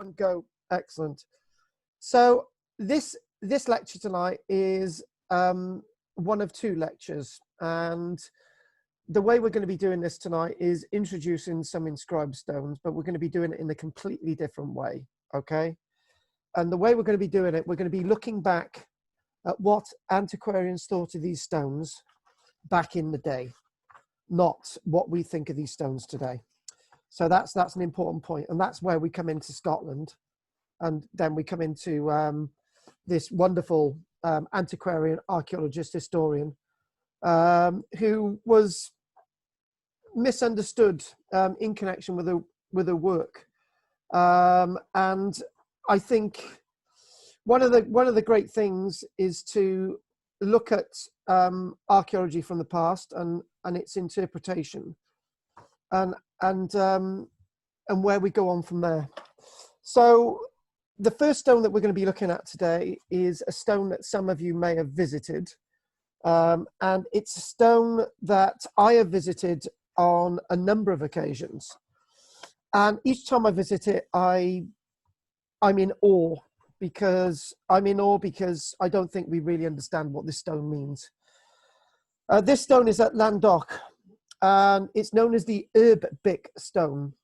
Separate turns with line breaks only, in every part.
And go. Excellent. So this lecture tonight is one of two lectures, and the way we're going to be doing this tonight is introducing some inscribed stones, but we're going to be doing it in a completely different way. Okay. And the way we're going to be doing it, we're going to be looking back at what antiquarians thought of these stones back in the day, not what we think of these stones today. So that's an important point, and that's where we come into Scotland, and then we come into this wonderful antiquarian, archaeologist, historian, who was misunderstood in connection with her work, and I think one of the great things is to look at archaeology from the past and its interpretation, and where we go on from there. So the first stone that we're going to be looking at today is a stone that some of you may have visited, and it's a stone that I have visited on a number of occasions, and each time I visit it, I'm in awe, because I don't think we really understand what this stone means. This stone is at Languedoc, and it's known as the Herb Bic Stone.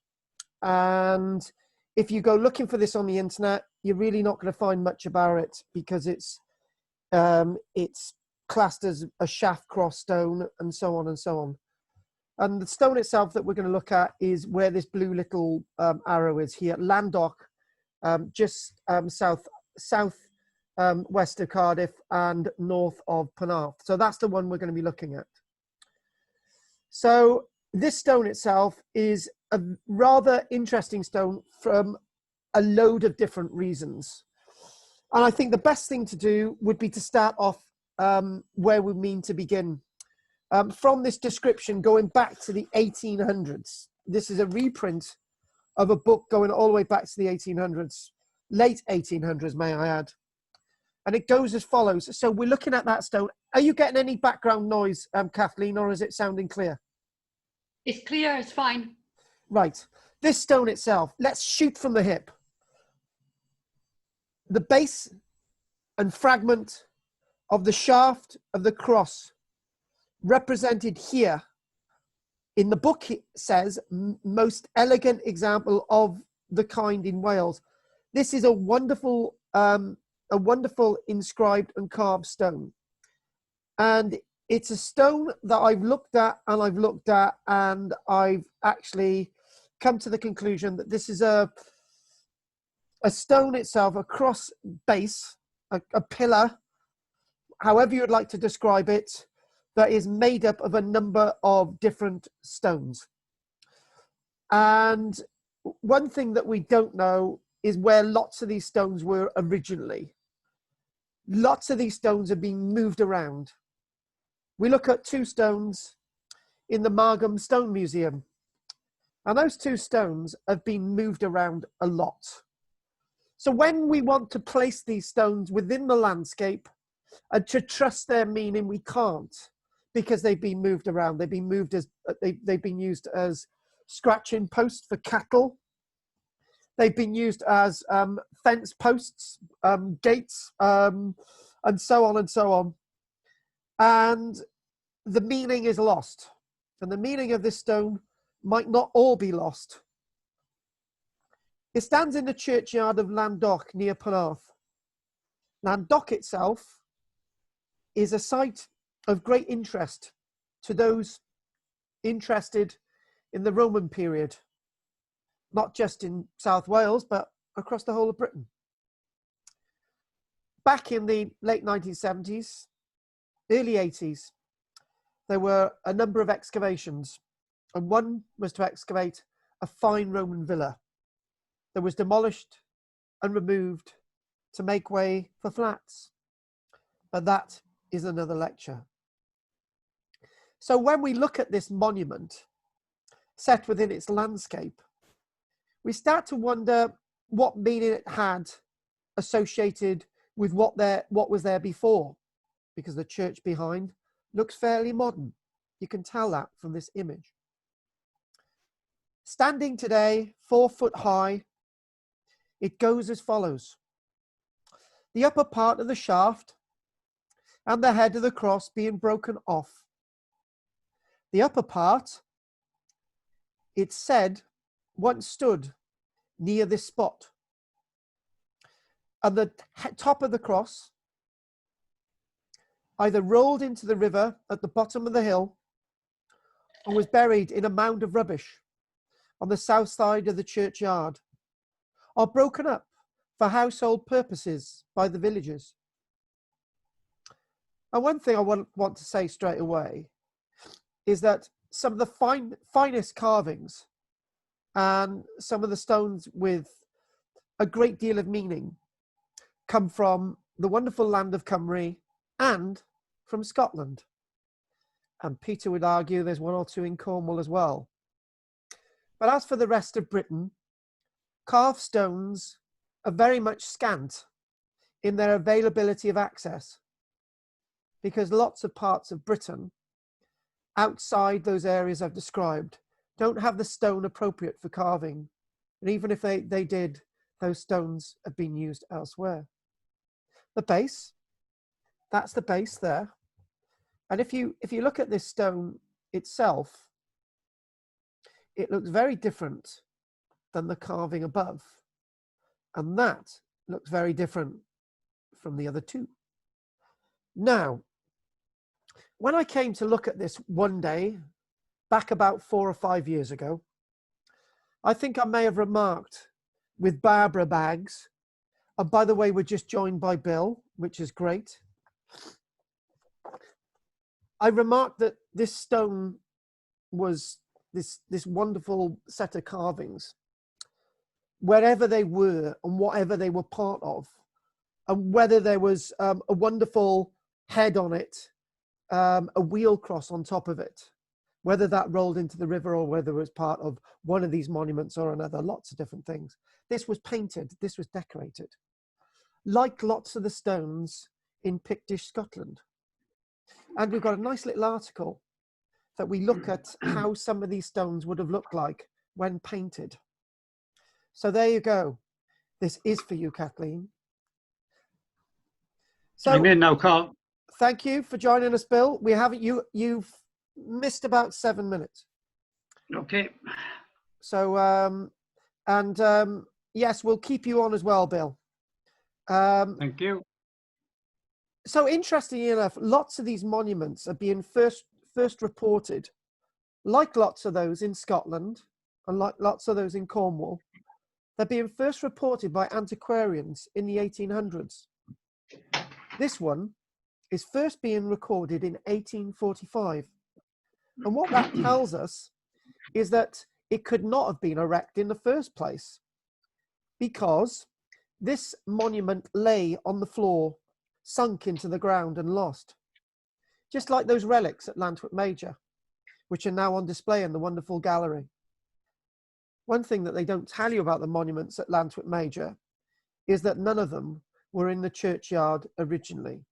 And if you go looking for this on the internet, you're really not going to find much about it, because it's classed as a shaft cross stone, and so on and so on. And the stone itself that we're going to look at is where this blue little arrow is here, Languedoc, just south west of Cardiff and north of Penarth. So that's the one we're going to be looking at. So this stone itself is a rather interesting stone from a load of different reasons. And I think the best thing to do would be to start off where we mean to begin. From this description going back to the 1800s. This is a reprint of a book going all the way back to the 1800s, late 1800s, may I add. And it goes as follows. So we're looking at that stone. Are you getting any background noise, Kathleen, or is it sounding clear?
It's clear, it's fine.
Right. This stone itself, let's shoot from the hip. The base and fragment of the shaft of the cross represented here in the book, it says, most elegant example of the kind in Wales. This is a wonderful inscribed and carved stone. And it's a stone that I've looked at, and I've actually come to the conclusion that this is a stone itself, a cross base, a pillar, however you would like to describe it, that is made up of a number of different stones. And one thing that we don't know is where lots of these stones were originally. Lots of these stones are being moved around. We look at two stones in the Margam Stone Museum, and those two stones have been moved around a lot. So when we want to place these stones within the landscape and to trust their meaning, we can't, because they've been moved around. They've been moved as they've been used as scratching posts for cattle. They've been used as fence posts, gates, and so on and so on. And the meaning is lost. And the meaning of this stone might not all be lost. It stands in the churchyard of Languedoc near Penarth. Languedoc itself is a site of great interest to those interested in the Roman period, not just in South Wales, but across the whole of Britain. Back in the late 1970s, early 80s, there were a number of excavations, and one was to excavate a fine Roman villa that was demolished and removed to make way for flats. But that is another lecture. So when we look at this monument set within its landscape, we start to wonder what meaning it had associated with what was there before, because the church behind looks fairly modern. You can tell that from this image. Standing today, 4 foot high, It goes as follows. The upper part of the shaft and the head of the cross being broken off. The upper part, it's said, once stood near this spot. And the top of the cross either rolled into the river at the bottom of the hill or was buried in a mound of rubbish on the south side of the churchyard, or broken up for household purposes by the villagers. And one thing I want to say straight away is that some of the finest carvings and some of the stones with a great deal of meaning come from the wonderful land of Cymru and from Scotland. And Peter would argue there's one or two in Cornwall as well. But as for the rest of Britain, carved stones are very much scant in their availability of access, because lots of parts of Britain outside those areas I've described don't have the stone appropriate for carving. And even if they did, those stones have been used elsewhere. The base, that's the base there. And if you look at this stone itself, it looks very different than the carving above. And that looks very different from the other two. Now, when I came to look at this one day, back about 4 or 5 years ago, I think I may have remarked with Barbara Bags, and by the way, we're just joined by Bill, which is great. I remarked that this stone was this wonderful set of carvings, wherever they were and whatever they were part of, and whether there was a wonderful head on it, a wheel cross on top of it, whether that rolled into the river or whether it was part of one of these monuments or another, lots of different things. This was painted, this was decorated, like lots of the stones in Pictish Scotland. And we've got a nice little article that we look at how some of these stones would have looked like when painted. So there you go. This is for you, Kathleen. So
I'm in now, Carl.
Thank you for joining us, Bill. We haven't you've missed about 7 minutes.
Okay.
So yes, we'll keep you on as well, Bill.
Thank you.
So interestingly enough, lots of these monuments are being first reported, like lots of those in Scotland and like lots of those in Cornwall. They're being first reported by antiquarians in the 1800s. This one is first being recorded in 1845. And what that tells us is that it could not have been erected in the first place, because this monument lay on the floor, sunk into the ground and lost. Just like those relics at Llantwit Major, which are now on display in the wonderful gallery. One thing that they don't tell you about the monuments at Llantwit Major is that none of them were in the churchyard originally.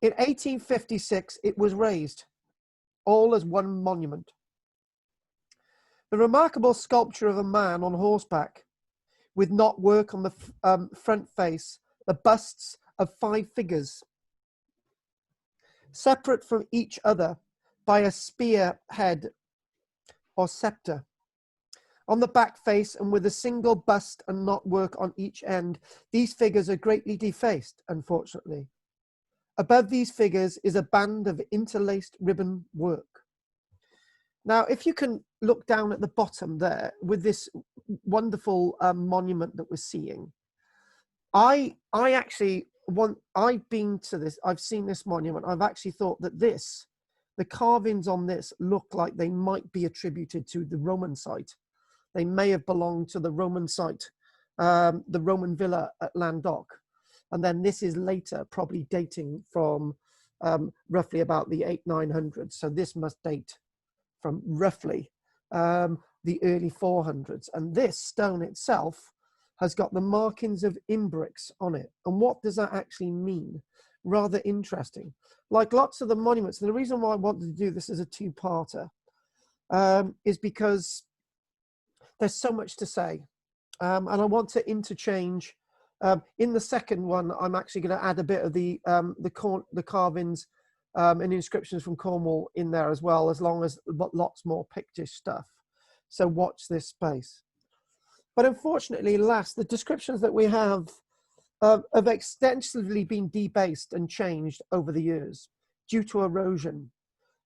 In 1856, it was raised, all as one monument. The remarkable sculpture of a man on horseback with knotwork on the front face, the busts of 5 figures, separate from each other by a spear head or scepter. On the back face and with a single bust and knotwork on each end, these figures are greatly defaced, unfortunately. Above these figures is a band of interlaced ribbon work. Now, if you can look down at the bottom there with this wonderful monument that we're seeing, I've been to this, I've seen this monument. I've actually thought that the carvings on this look like they might be attributed to the Roman site. They may have belonged to the Roman site, the Roman villa at Landoc. And then this is later, probably dating from roughly about the 800-900s. So this must date from roughly the early 400s. And this stone itself has got the markings of imbrics on it. And what does that actually mean? Rather interesting. Like lots of the monuments, and the reason why I wanted to do this as a two-parter is because there's so much to say. and I want to interchange. In the second one, I'm actually going to add a bit of the carvings and inscriptions from Cornwall in there as well, as long as lots more Pictish stuff. So watch this space. But unfortunately, alas, the descriptions that we have have extensively been debased and changed over the years due to erosion.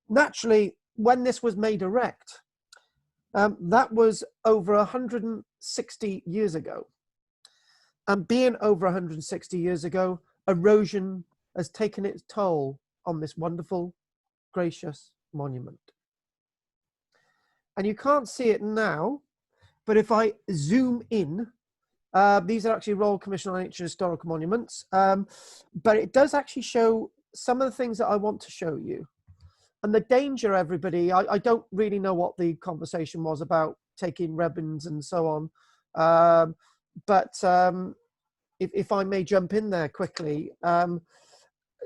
Naturally, when this was made erect, that was over 160 years ago. And being over 160 years ago, erosion has taken its toll on this wonderful, gracious monument. And you can't see it now, but if I zoom in, these are actually Royal Commission on Ancient Historical Monuments, but it does actually show some of the things that I want to show you. And the danger, everybody, I don't really know what the conversation was about taking ribbons and so on, but if I may jump in there quickly,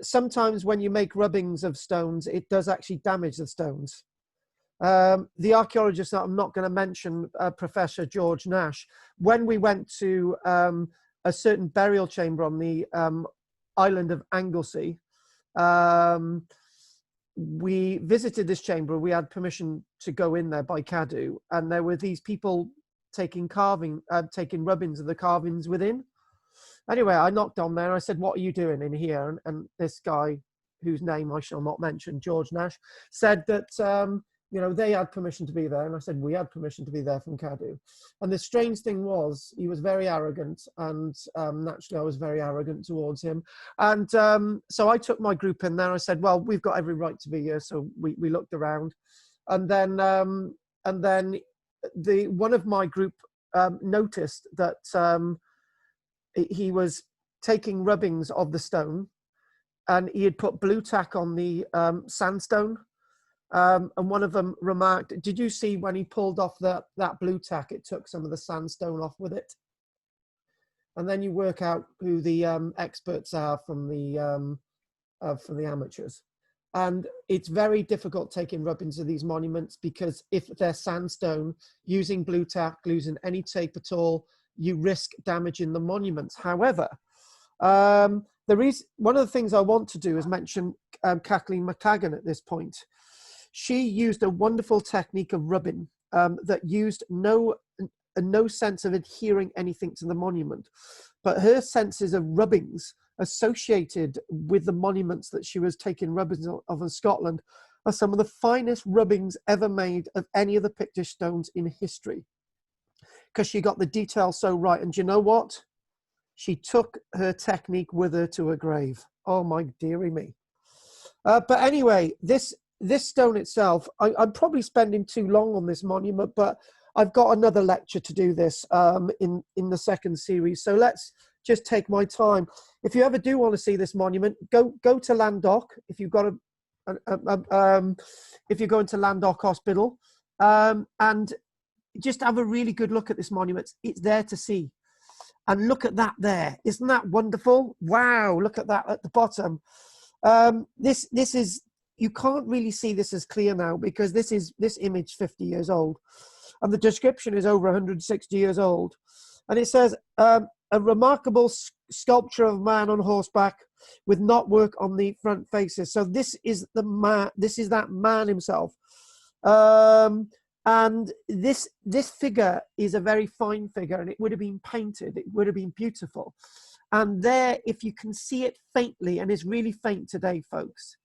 sometimes when you make rubbings of stones, it does actually damage the stones. The archaeologist that I'm not going to mention, Professor George Nash, when we went to a certain burial chamber on the island of Anglesey, we visited this chamber. We had permission to go in there by Cadw, and there were these people taking rubbings of the carvings within. Anyway, I knocked on there. I said, "What are you doing in here?" And this guy, whose name I shall not mention, George Nash, said that you know, they had permission to be there. And I said, we had permission to be there from Cadw. And the strange thing was, he was very arrogant, and naturally I was very arrogant towards him. And so I took my group in there. I said, well, we've got every right to be here. So we looked around, and then one of my group noticed that he was taking rubbings of the stone, and he had put blue tack on the sandstone. And one of them remarked, did you see when he pulled off that blue tack, it took some of the sandstone off with it? And then you work out who the experts are from the amateurs. And it's very difficult taking rubbings of these monuments, because if they're sandstone, using blue tack, losing any tape at all, you risk damaging the monuments. However, there is one of the things I want to do is mention Kathleen Mclagan at this point. She used a wonderful technique of rubbing that used no sense of adhering anything to the monument, but her senses of rubbings associated with the monuments that she was taking rubbings of in Scotland are some of the finest rubbings ever made of any of the Pictish stones in history, because she got the detail so right. And do you know what? She took her technique with her to her grave. Oh my dearie me. But anyway, this stone itself, I'm probably spending too long on this monument, but I've got another lecture to do this in the second series. So let's just take my time. If you ever do want to see this monument, go to Landoc. If you've got if you're going to Landoc Hospital, and just have a really good look at this monument. It's there to see. And look at that there. Isn't that wonderful? Wow, look at that at the bottom. This is, you can't really see this as clear now, because this image 50 years old, and the description is over 160 years old. And it says, a remarkable sculpture of man on horseback with knotwork on the front faces. So this is the man, this is that man himself. And this figure is a very fine figure, and it would have been painted, it would have been beautiful. And there, if you can see it faintly, and it's really faint today, folks,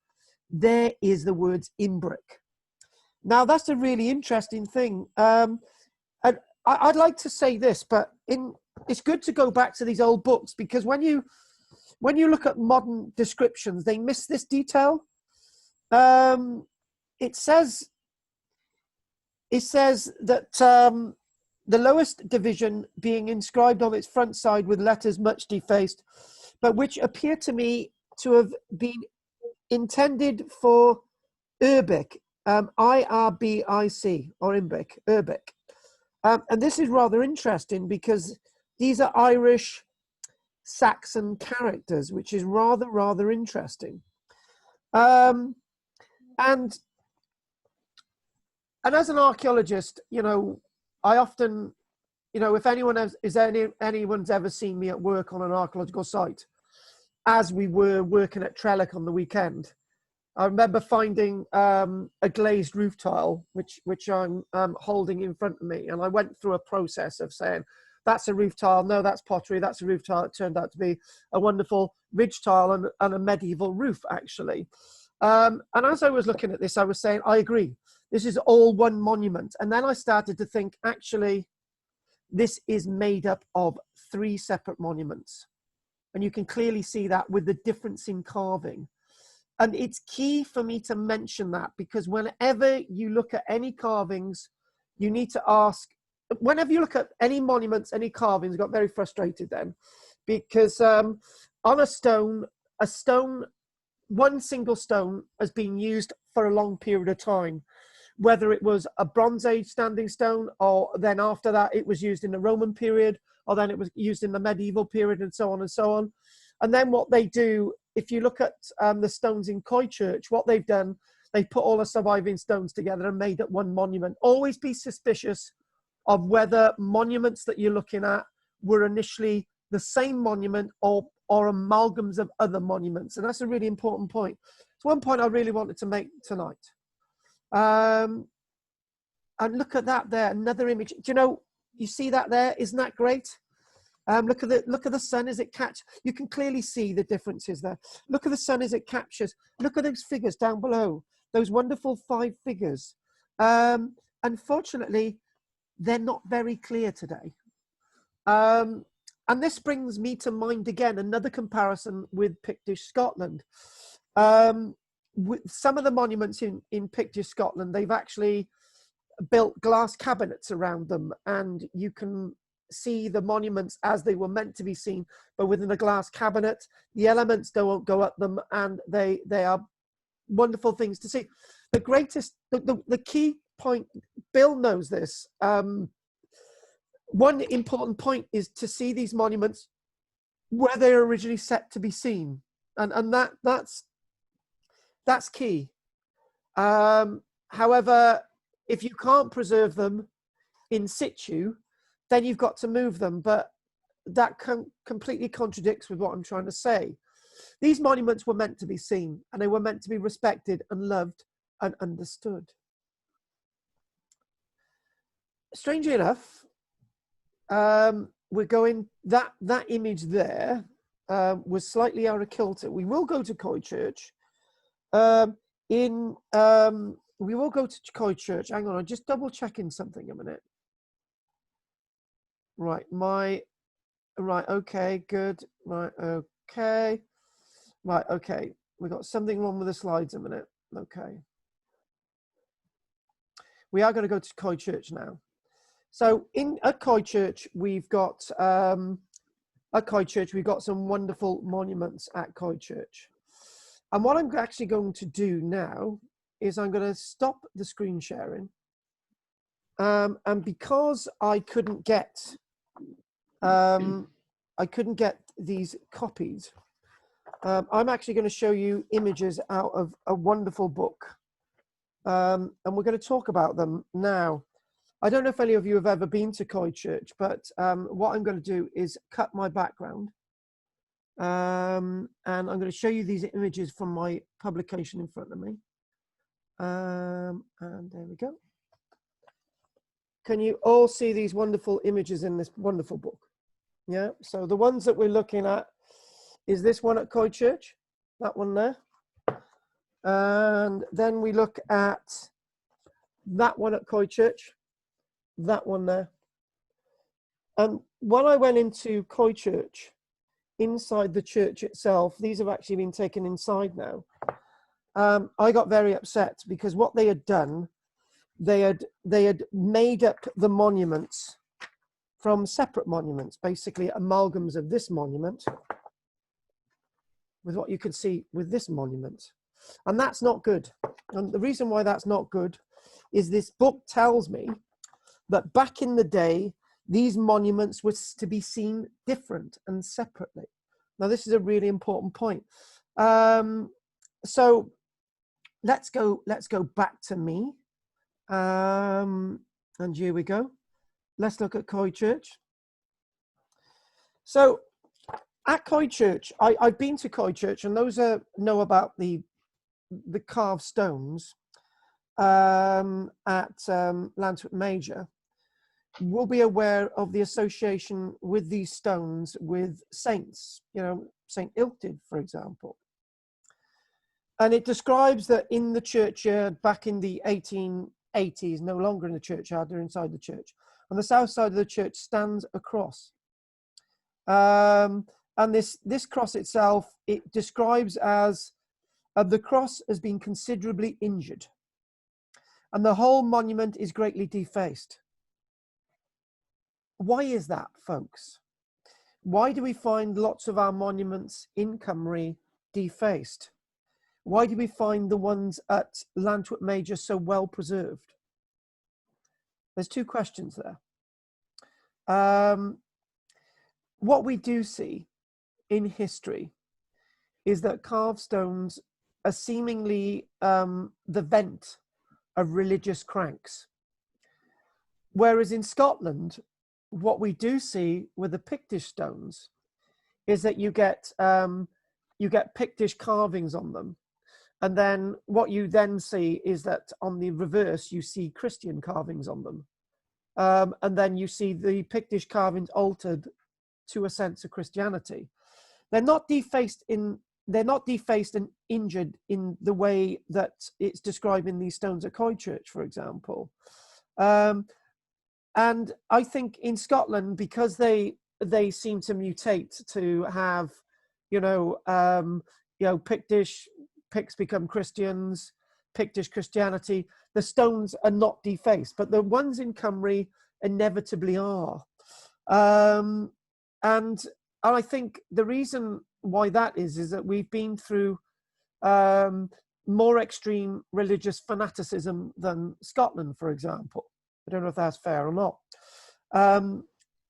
there is the words Imbric. Now, that's a really interesting thing. And I'd like to say this, but it's good to go back to these old books, because when you look at modern descriptions, they miss this detail. It says that the lowest division being inscribed on its front side with letters much defaced, but which appear to me to have been intended for Urbic, IRBIC, or Imbic, Urbic. And this is rather interesting, because these are Irish Saxon characters, which is rather interesting. And as an archaeologist, you know, I often you know, if anyone has, anyone's ever seen me at work on an archaeological site, as we were working at Trellick on the weekend, I remember finding a glazed roof tile, which I'm holding in front of me. And I went through a process of saying, that's a roof tile, no, that's pottery, that's a roof tile. It turned out to be a wonderful ridge tile and a medieval roof, actually. And as I was looking at this, I was saying, I agree. This is all one monument. And then I started to think, actually, this is made up of 3 separate monuments. And you can clearly see that with the difference in carving. And it's key for me to mention that, because whenever you look at any carvings, you need to ask, whenever you look at any monuments, any carvings, I got very frustrated then, because on a stone, one single stone has been used for a long period of time, whether it was a Bronze Age standing stone, or then after that it was used in the Roman period, or then it was used in the medieval period, and so on and so on. And then what they do, if you look at the stones in Christchurch, what they've done, they put all the surviving stones together and made up one monument. Always be suspicious of whether monuments that you're looking at were initially the same monument or amalgams of other monuments. And that's a really important point. It's one point I really wanted to make tonight. And look at that there, another image. Do you know, you see that there? Isn't that great? Look at the sun as it catches. You can clearly see the differences there. Look at the sun as it captures. Look at those figures down below, those wonderful 5 figures. Unfortunately, they're not very clear today. And this brings me to mind again another comparison with Pictish Scotland. With some of the monuments in Pictish Scotland, they've actually built glass cabinets around them, and you can see the monuments as they were meant to be seen, but within a glass cabinet. The elements don't go up them, and they are wonderful things to see. The greatest, the key point, Bill knows this. One important point is to see these monuments where they were originally set to be seen, and that's key. However, if you can't preserve them in situ, then you've got to move them. But that completely contradicts with what I'm trying to say. These monuments were meant to be seen, and they were meant to be respected and loved and understood. Strangely enough, we're going, that image there was slightly out of kilter. We will go to Christchurch. We will go to Christchurch. Hang on, I'm just double checking something a minute. Right, okay, good. Right, okay. We got something wrong with the slides a minute. Okay. We are going to go to Christchurch now. So at Christchurch, we've got some wonderful monuments at Christchurch. And what I'm actually going to do now is I'm going to stop the screen sharing. And because I couldn't get these copied, I'm actually going to show you images out of a wonderful book. And we're going to talk about them now. I don't know if any of you have ever been to Christchurch, but what I'm going to do is cut my background. And I'm going to show you these images from my publication in front of me. And there we go. Can you all see these wonderful images in this wonderful book? Yeah, so the ones that we're looking at is this one at Christchurch, that one there. And then we look at that one at Christchurch, that one there. And when I went into Christchurch, inside the church itself, these have actually been taken inside now. I got very upset because what they had done, they had made up the monuments from separate monuments, basically amalgams of this monument with what you can see with this monument. And that's not good. And the reason why that's not good is this book tells me that back in the day, these monuments were to be seen different and separately. Now, this is a really important point. So let's go back to me. And here we go. let's look at Coy Church. So at Coy Church, I've been to Coy Church, and those who know about the carved stones at Llantwit Major will be aware of the association with these stones with saints, you know, St. Illtyd, for example. And it describes that in the churchyard back in the 1880s, no longer in the churchyard, they're inside the church. On the south side of the church stands a cross. And this cross itself, it describes as the cross has been considerably injured. And the whole monument is greatly defaced. Why is that, folks? Why do we find lots of our monuments in Cymru defaced? Why do we find the ones at Llantwit Major so well preserved? There's two questions there. What we do see in history is that carved stones are seemingly the vent of religious cranks. Whereas in Scotland, what we do see with the Pictish stones is that you get Pictish carvings on them. And then what you then see is that on the reverse, you see Christian carvings on them. And then you see the Pictish carvings altered to a sense of Christianity. They're not defaced and injured in the way that it's described in these stones at Coy Church, for example. And I think in Scotland, because they seem to mutate to have, Picts become Christians, Pictish Christianity, the stones are not defaced, but the ones in Cymru inevitably are. And I think the reason why that is that we've been through more extreme religious fanaticism than Scotland, for example. I don't know if that's fair or not.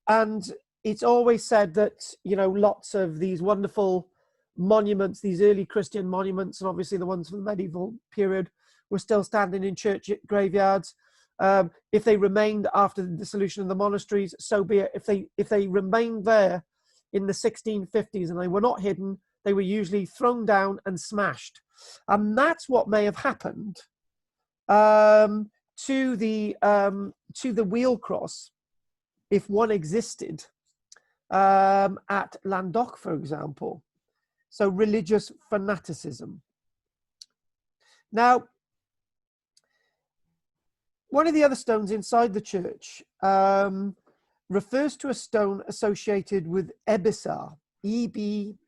And it's always said that, lots of these wonderful monuments, these early Christian monuments, and obviously the ones from the medieval period, were still standing in church graveyards. If they remained after the dissolution of the monasteries, so be it. If they remained there in the 1650s and they were not hidden, they were usually thrown down and smashed. And that's what may have happened to the wheel cross, if one existed, at Landoch, for example. So religious fanaticism. Now, one of the other stones inside the church refers to a stone associated with Ebissar, E-B-I-S-A-R,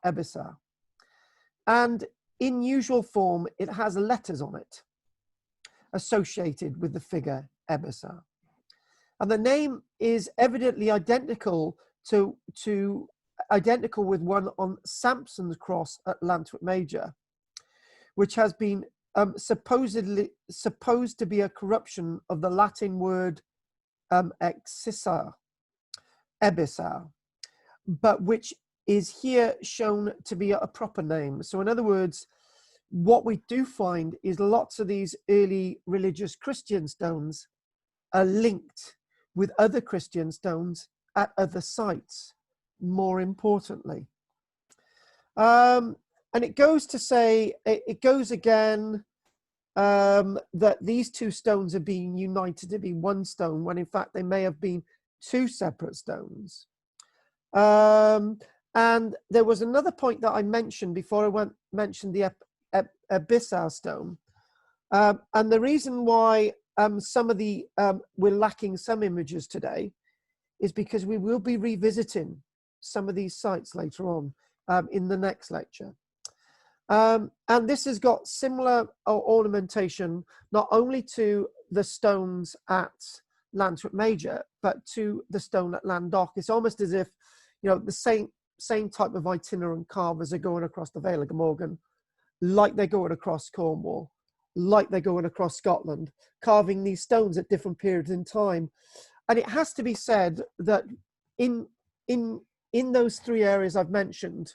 Ebissar. And in usual form, it has letters on it associated with the figure Ebissar. And the name is evidently identical with one on Samson's cross at Llantwit Major, which has been supposed to be a corruption of the Latin word Ebissar, but which is here shown to be a proper name. So in other words, what we do find is lots of these early religious Christian stones are linked with other Christian stones at other sites, more importantly. And it goes to say, it goes again, that these two stones are being united to be one stone, when in fact they may have been two separate stones. And there was another point that I mentioned before I mentioned the Abyssal Stone. And the reason why some of the we're lacking some images today is because we will be revisiting some of these sites later on in the next lecture. And this has got similar ornamentation, not only to the stones at Llantwit Major, but to the stone at Landoch. It's almost as if, the same type of itinerant carvers are going across the Vale of Glamorgan, like they're going across Cornwall, like they're going across Scotland, carving these stones at different periods in time. And it has to be said that in those three areas I've mentioned,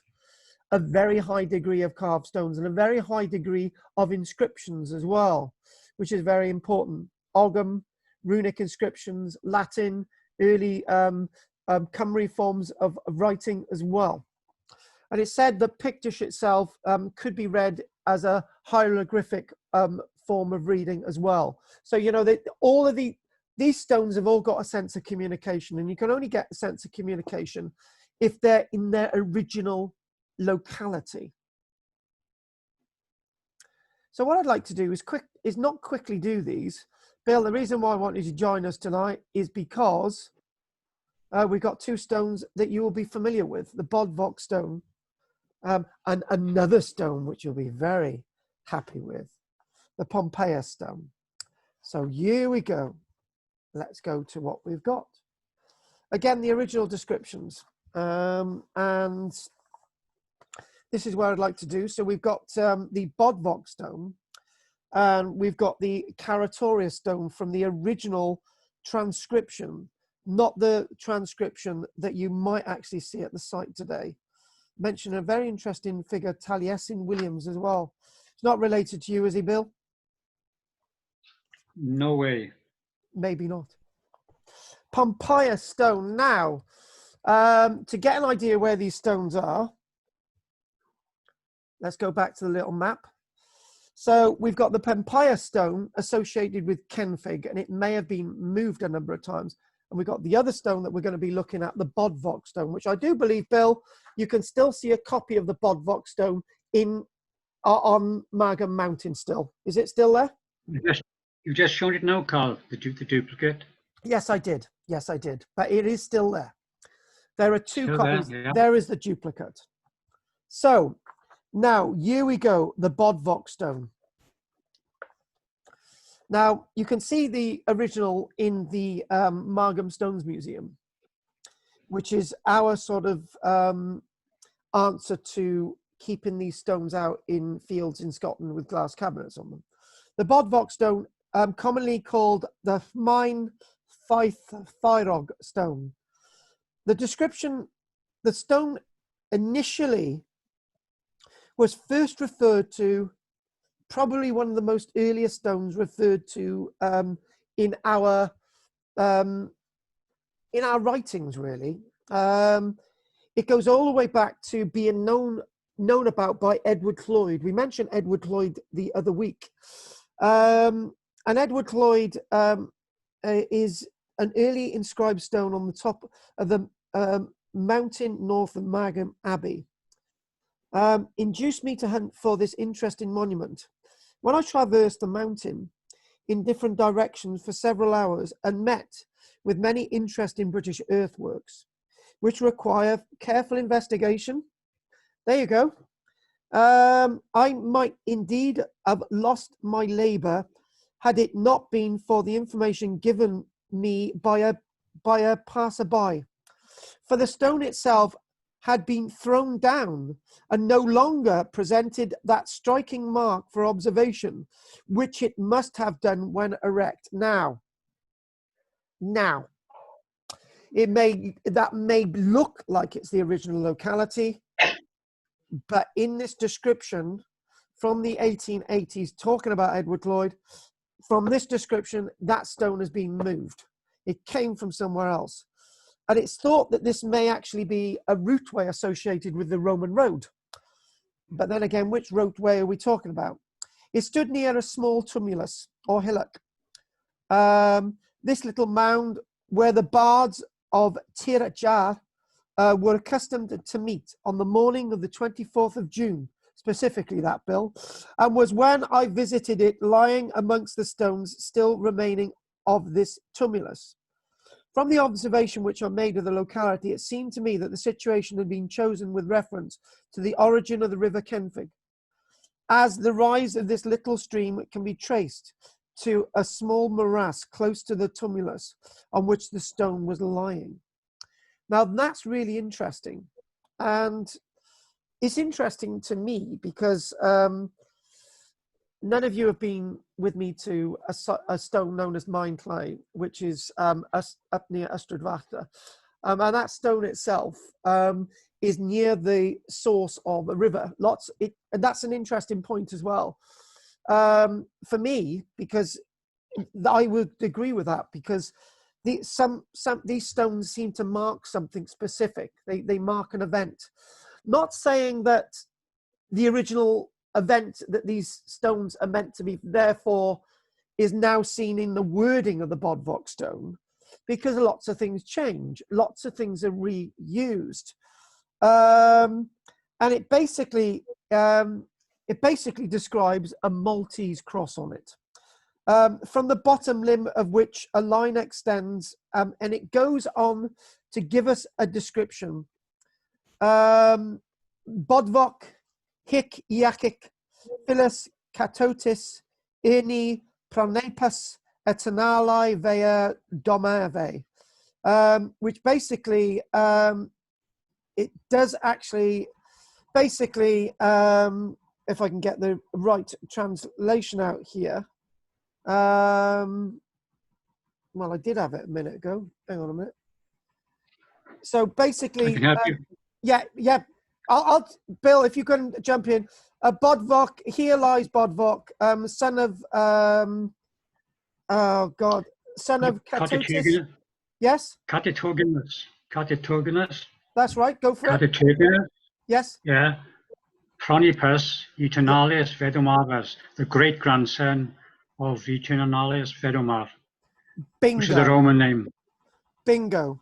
a very high degree of carved stones and a very high degree of inscriptions as well, which is very important. Ogham, runic inscriptions, Latin, early Cymru forms of writing as well. And it said that Pictish itself could be read as a hieroglyphic form of reading as well. So, you know, all of these stones have all got a sense of communication, and you can only get a sense of communication if they're in their original locality. So what I'd like to do is not quickly do these. Bill, the reason why I want you to join us tonight is because we've got two stones that you will be familiar with, the Bod Vox Stone and another stone which you'll be very happy with, the Pompeia Stone. So here we go. Let's go to what we've got. Again, the original descriptions. And this is what I'd like to do. So we've got the Bod Vox Stone, and we've got the Karatoria Stone from the original transcription, not the transcription that you might actually see at the site today. Mention a very interesting figure, Taliesin Williams, as well. It's not related to you, is he, Bill?
No way.
Maybe not. Pompeia Stone. Now, to get an idea where these stones are, let's go back to the little map. So we've got the Pompeia Stone associated with Kenfig, and it may have been moved a number of times. And we've got the other stone that we're going to be looking at, the Bod Vox Stone, which I do believe, Bill, you can still see a copy of the Bod Vox Stone on Margam Mountain still. Is it still there?
You've just shown it now, Carl, the duplicate.
Yes, I did. Yes, I did. But it is still there. There are two
Still
copies.
there, yeah.
There is the duplicate. So now here we go, the Bod Vox Stone. Now you can see the original in the Margam Stones Museum, which is our sort of answer to keeping these stones out in fields in Scotland with glass cabinets on them. The Bod Vox Stone, commonly called the Mine Fyrog Stone. The description, the stone initially was first referred to, probably one of the most earliest stones referred to in our writings, really. It goes all the way back to being known about by Edward Cloyd. We mentioned Edward Cloyd the other week. And Edward Cloyd is an early inscribed stone on the top of the mountain north of Margam Abbey. Induced me to hunt for this interesting monument. When I traversed the mountain in different directions for several hours and met with many interesting British earthworks, which require careful investigation. There you go. I might indeed have lost my labour had it not been for the information given me by a passerby. For the stone itself had been thrown down and no longer presented that striking mark for observation, which it must have done when erect. Now, that may look like it's the original locality, but in this description from the 1880s, talking about Edward Cloyd, from this description, that stone has been moved. It came from somewhere else. And it's thought that this may actually be a routeway associated with the Roman road. But then again, which roadway are we talking about? It stood near a small tumulus or hillock. This little mound where the bards of Tir Jar were accustomed to meet on the morning of the 24th of June, specifically that, Bill, and was when I visited it lying amongst the stones still remaining of this tumulus. From the observation which I made of the locality, it seemed to me that the situation had been chosen with reference to the origin of the river Kenfig, as the rise of this little stream can be traced to a small morass close to the tumulus on which the stone was lying. Now that's really interesting, and it's interesting to me because none of you have been with me to a stone known as Mine Clay, which is up near Ystrad. And that stone itself is near the source of a river. And that's an interesting point as well. For me, because I would agree with that, because these stones seem to mark something specific. They mark an event. Not saying that the original event that these stones are meant to be, therefore, is now seen in the wording of the Bod Vox Stone, because lots of things change, lots of things are reused, and it basically describes a Maltese cross on it, from the bottom limb of which a line extends, and it goes on to give us a description. Bod Vox hic iacic philis catotis ini pranepus eternali vea domave, which basically, it does actually, basically, if I can get the right translation out here. Well, I did have it a minute ago. Hang on a minute. So basically,
I can help you.
yeah. I'll Bill, if you can jump in. Bod Vox, here lies Bod Vox, son of oh God, son of Catotis. Yes,
Catetogenus.
that's right. Go for it.
Catetogenus.
Yes.
Yeah. Pronipus Eternalius Vedomavus, the great grandson of Eternalius Vedomar, which is the
Bingo.
Roman name.
Bingo.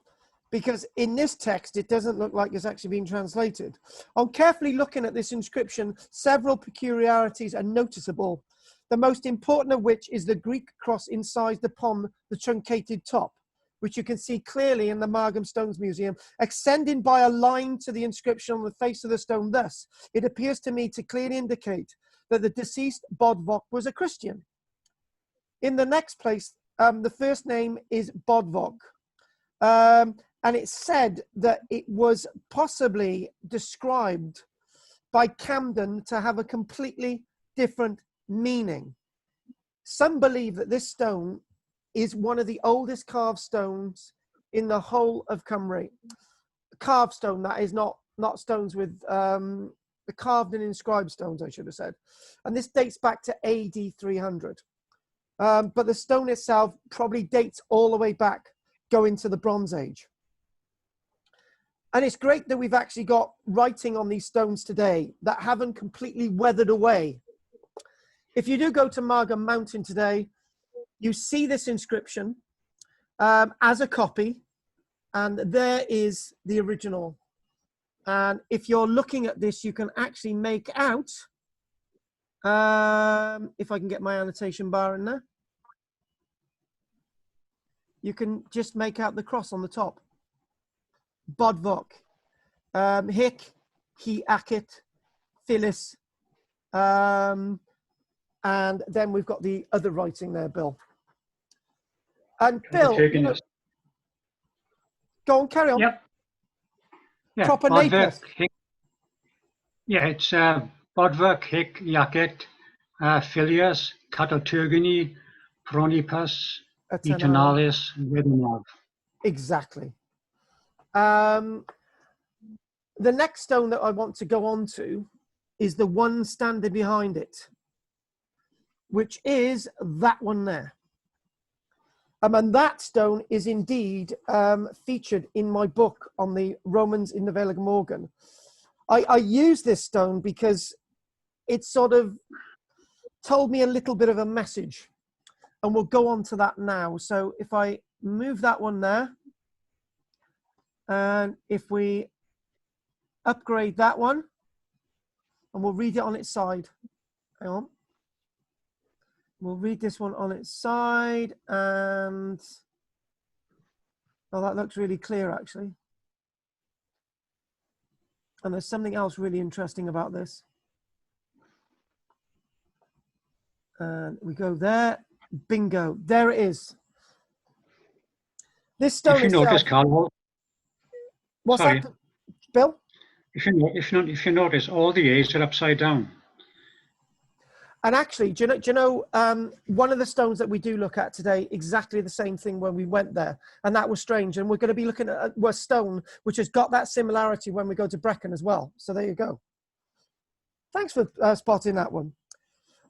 Because in this text, it doesn't look like it's actually been translated. On carefully looking at this inscription, several peculiarities are noticeable, the most important of which is the Greek cross incised upon the truncated top, which you can see clearly in the Margam Stones Museum, extending by a line to the inscription on the face of the stone. Thus, it appears to me to clearly indicate that the deceased Bod Vox was a Christian. In the next place, the first name is Bod Vox. And it's said that it was possibly described by Camden to have a completely different meaning. Some believe that this stone is one of the oldest carved stones in the whole of Cymru. Carved stone, that is, not stones with the carved and inscribed stones, I should have said. And this dates back to AD 300. But the stone itself probably dates all the way back, going to the Bronze Age. And it's great that we've actually got writing on these stones today that haven't completely weathered away. If you do go to Margam Mountain today, you see this inscription as a copy, and there is the original. And if you're looking at this, you can actually make out, if I can get my annotation bar in there, you can just make out the cross on the top. Bod Vox, hic, he acit, philis, and then we've got the other writing there, Bill. And Bill, you know, go on, carry on.
Yep. Yeah.
Proper Naples.
Yeah, it's Bod Vox hic iacet filius catoturgini pronipus Eternalius Vedomar.
Exactly. The next stone that I want to go on to is the one standing behind it, which is that one there. And that stone is indeed featured in my book on the Romans in the Vale of Morgan. I use this stone because it sort of told me a little bit of a message, and we'll go on to that now. So if I move that one there, and if we upgrade that one, and we'll read it on its side. Hang on. We'll read this one on its side, and oh, that looks really clear actually. And there's something else really interesting about this. And we go there, bingo, there it is. This stone
if you
itself,
notice, Carl,
what's
sorry.
that, Bill?
If you notice, all the A's are upside down.
And actually, do you know one of the stones that we do look at today, exactly the same thing when we went there. And that was strange. And we're going to be looking at a stone which has got that similarity when we go to Brecon as well. So there you go. Thanks for spotting that one.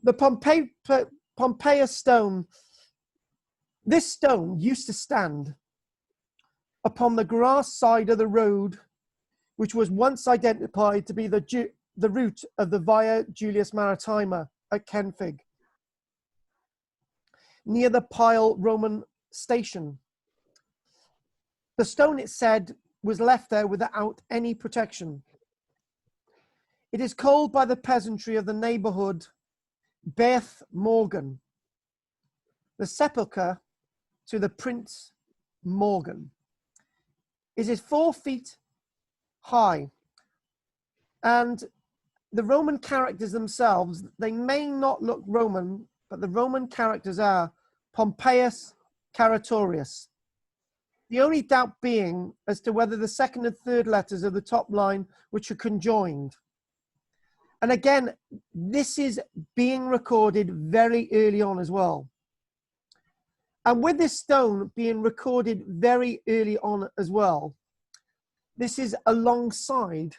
The Pompeia Stone. This stone used to stand upon the grass side of the road, which was once identified to be the route of the Via Julius Maritima at Kenfig, near the Pile Roman station. The stone, it said, was left there without any protection. It is called by the peasantry of the neighborhood Beth Morgan, the sepulchre to the Prince Morgan. It is 4 feet high, and the Roman characters themselves, they may not look Roman, but the Roman characters are Pompeius Caratorius. The only doubt being as to whether the second and third letters of the top line, which are conjoined. And again, this is being recorded very early on as well. And with this stone being recorded very early on as well, this is alongside,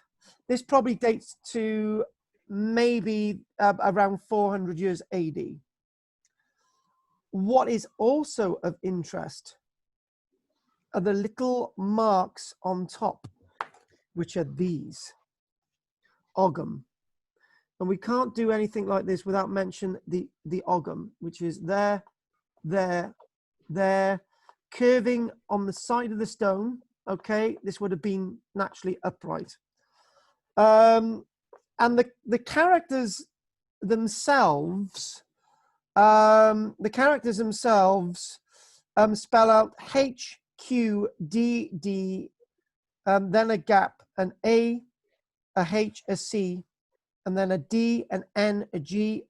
this probably dates to maybe around 400 years AD. What is also of interest are the little marks on top, which are these, ogum. And we can't do anything like this without mentioning the ogum, which is there, curving on the side of the stone. Okay, this would have been naturally upright. And the characters themselves, spell out HQDD, then a gap, an A, a H, a C, and then a D, an N, a G,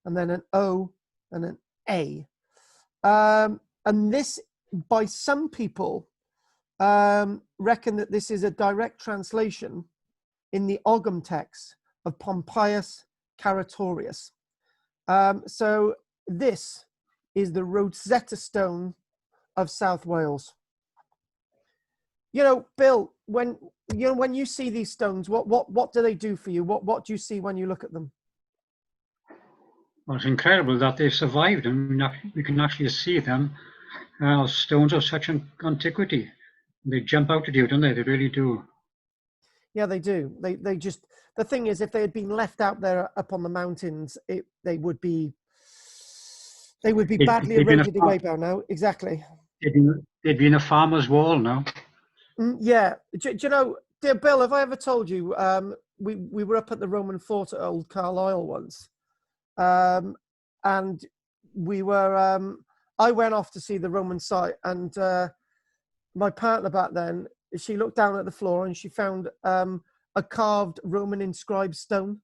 and then an O, and an A. And this, by some people, reckon that this is a direct translation in the Ogum text of Pompeius Caratorius. So this is the Rosetta Stone of South Wales. You know, Bill, when you see these stones, what do they do for you? What do you see when you look at them?
Well, it's incredible that they've survived, and we can actually see them. Stones of such antiquity. They jump out at you, don't they? They really do.
Yeah, they do. They just, the thing is, if they had been left out there up on the mountains, they would be badly eroded away by now. Exactly.
They'd be in a farmer's wall now.
Yeah. Do you know, dear Bill, have I ever told you, we were up at the Roman fort at Old Carlisle once, and we were, I went off to see the Roman site, and my partner back then, she looked down at the floor and she found a carved Roman inscribed stone.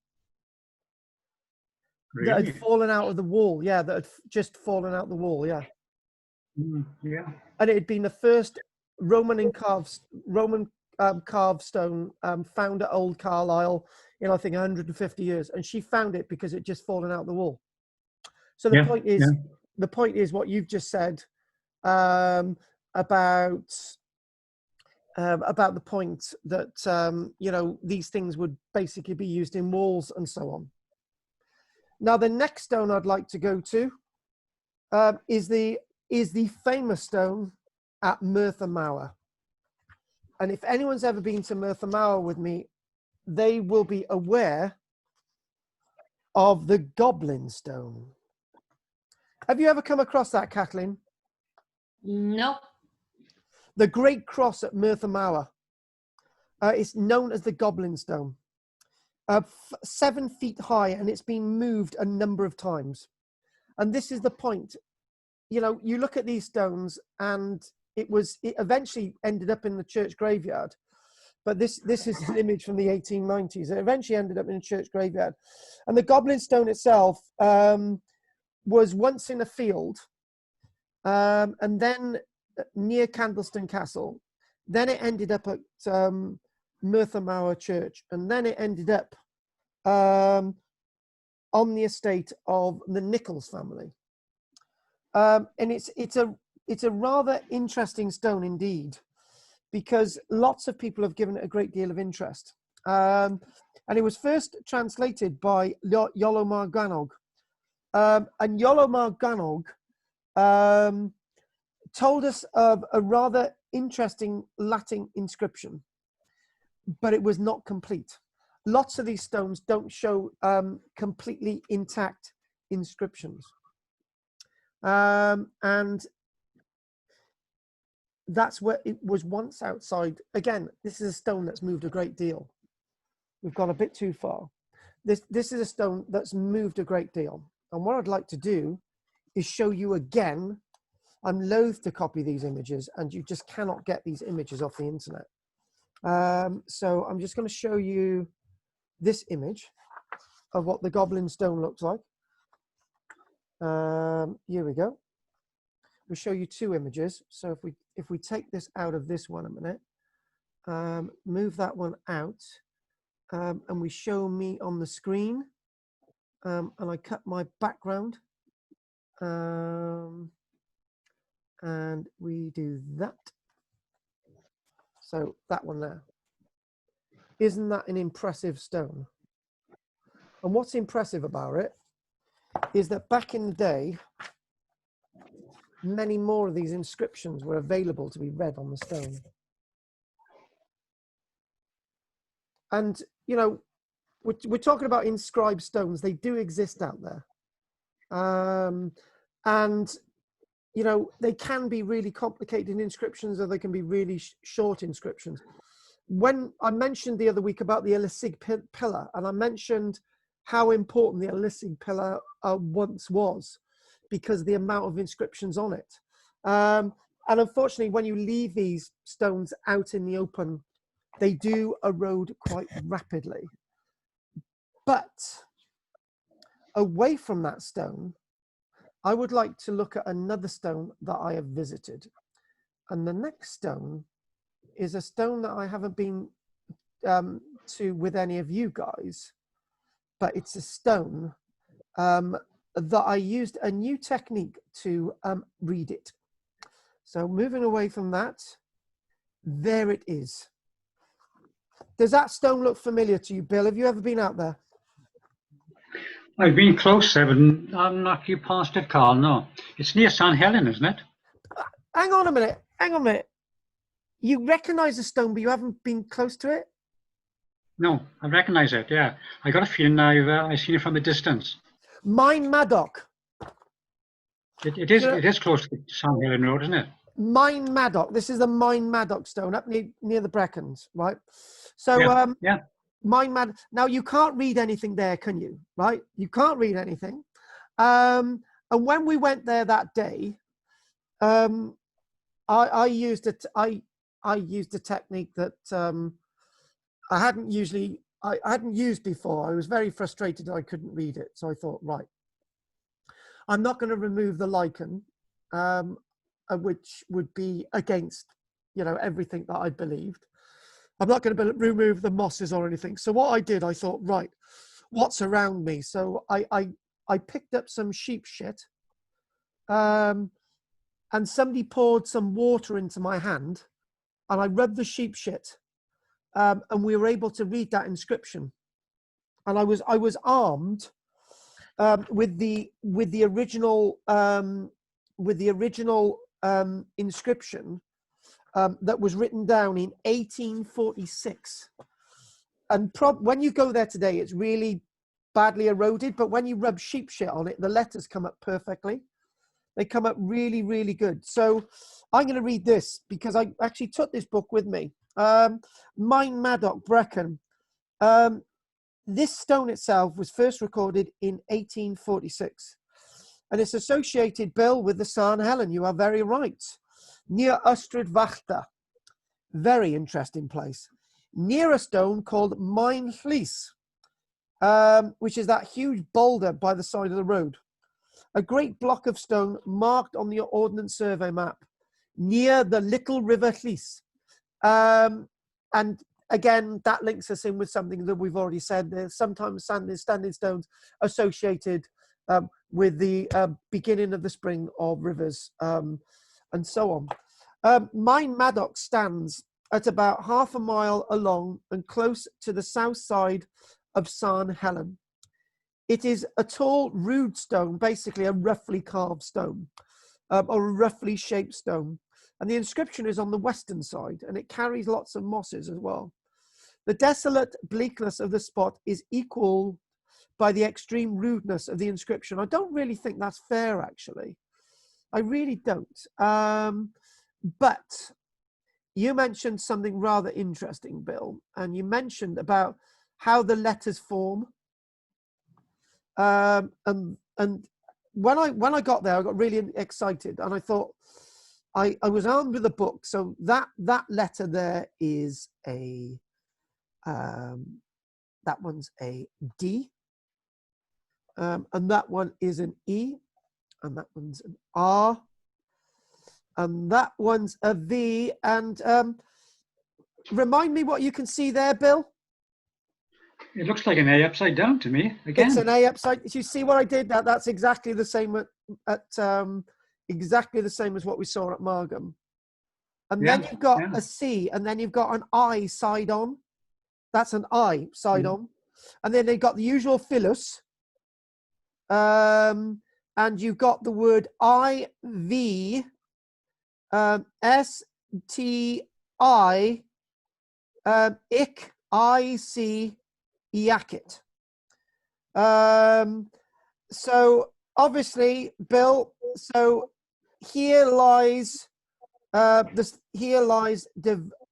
Really?
That had fallen out of the wall. Yeah, that had just fallen out the wall. Yeah.
Yeah.
And it had been the first Roman carved stone found at Old Carlisle in, I think, 150 years. And she found it because it just fallen out the wall. So the point is what you've just said about the point that you know, these things would basically be used in walls and so on. Now, the next stone I'd like to go to is the famous stone at Mirthamower. And if anyone's ever been to Mirthamower with me, they will be aware of the Goblin Stone. Have you ever come across that, Kathleen?
No.
The Great Cross at Mirthamower. It's known as the Goblin Stone. 7 feet high, and it's been moved a number of times. And this is the point. You know, you look at these stones, and it eventually ended up in the church graveyard. But this is an image from the 1890s. It eventually ended up in a church graveyard. And the Goblin Stone itself was once in a field, and then near Candleston Castle. Then it ended up at Mirthamower Church, and then it ended up on the estate of the Nichols family. And it's a rather interesting stone indeed, because lots of people have given it a great deal of interest. And it was first translated by Iolo Mar Ganog. And Iolo Mar Ganog told us of a rather interesting Latin inscription, but it was not complete. Lots of these stones don't show completely intact inscriptions. And that's where it was once outside. Again, this is a stone that's moved a great deal. We've gone a bit too far. This is a stone that's moved a great deal. And what I'd like to do is show you again. I'm loath to copy these images, and you just cannot get these images off the internet. So I'm just going to show you this image of what the Goblin Stone looks like. Here we go. We'll show you two images. So if we take this out of this one a minute, move that one out, and we show me on the screen, and I cut my background, and we do that. So that one there. Isn't that an impressive stone? And what's impressive about it is that back in the day, many more of these inscriptions were available to be read on the stone. And, you know, we're talking about inscribed stones. They do exist out there. And, you know, they can be really complicated inscriptions, or they can be really short inscriptions. When I mentioned the other week about the Abyssal pillar, and I mentioned how important the Abyssal pillar once was, because the amount of inscriptions on it. And unfortunately, when you leave these stones out in the open, they do erode quite rapidly. But away from that stone, I would like to look at another stone that I have visited. And the next stone is a stone that I haven't been to with any of you guys, but it's a stone that I used a new technique to read it. So moving away from that, there it is. Does that stone look familiar to you, Bill? Have you ever been out there?
I've been close there, but I'm not you past it, Carl. No, it's near St. Helen, isn't it?
Hang on a minute. Hang on a minute. You recognise the stone, but you haven't been close to it?
No, I recognise it. Yeah, I got a feeling I've seen it from a distance.
Mine Maddox.
It is close to St. Helen Road, isn't it?
Mine Maddox. This is the Mine Maddox stone up near the Brecons, right? So
yeah.
Mine Maddox. Now you can't read anything there, can you? Right? You can't read anything. And when we went there that day, I used a technique that I hadn't used before. I was very frustrated that I couldn't read it, so I thought, right, I'm not going to remove the lichen, which would be against, you know, everything that I believed. I'm not going to remove the mosses or anything. So what I did, I thought, right, what's around me? So I picked up some sheep shit, and somebody poured some water into my hand, and I rubbed the sheep shit, and we were able to read that inscription. And I was armed with the original inscription that was written down in 1846. And when you go there today, it's really badly eroded, but when you rub sheep shit on it, the letters come up perfectly. They come up really, really good. So I'm going to read this because I actually took this book with me. Mine Maddox, Brecon. This stone itself was first recorded in 1846. And it's associated, Bill, with the St. Helen. You are very right. Near Ystrad Fachta. Very interesting place. Near a stone called Mine Llys, which is that huge boulder by the side of the road. A great block of stone marked on the Ordnance Survey map near the Little River Llys. And again, that links us in with something that we've already said. There's sometimes standing stones associated with the beginning of the spring of rivers, and so on. Mine Maddox stands at about half a mile along and close to the south side of St. Helen. It is a tall, rude stone, basically a roughly carved stone. or a roughly shaped stone. And the inscription is on the western side, and it carries lots of mosses as well. The desolate bleakness of the spot is equal by the extreme rudeness of the inscription. I don't really think that's fair, actually. I really don't. But you mentioned something rather interesting, Bill, and you mentioned about how the letters form. And when I got there, I got really excited, and I thought I was armed with a book. So that letter there is a that one's a D, and that one is an E, and that one's an R, and that one's a V. And remind me what you can see there, Bill.
It looks like an A upside down to me again.
It's an A upside. Do you see what I did? That's exactly the same at exactly the same as what we saw at Margam. And then you've got a C, and then you've got an I side on. That's an I side on. And then they've got the usual phyllis. And you've got the word IV, STI, IC, IC, Yakit. So obviously, Bill, so here lies de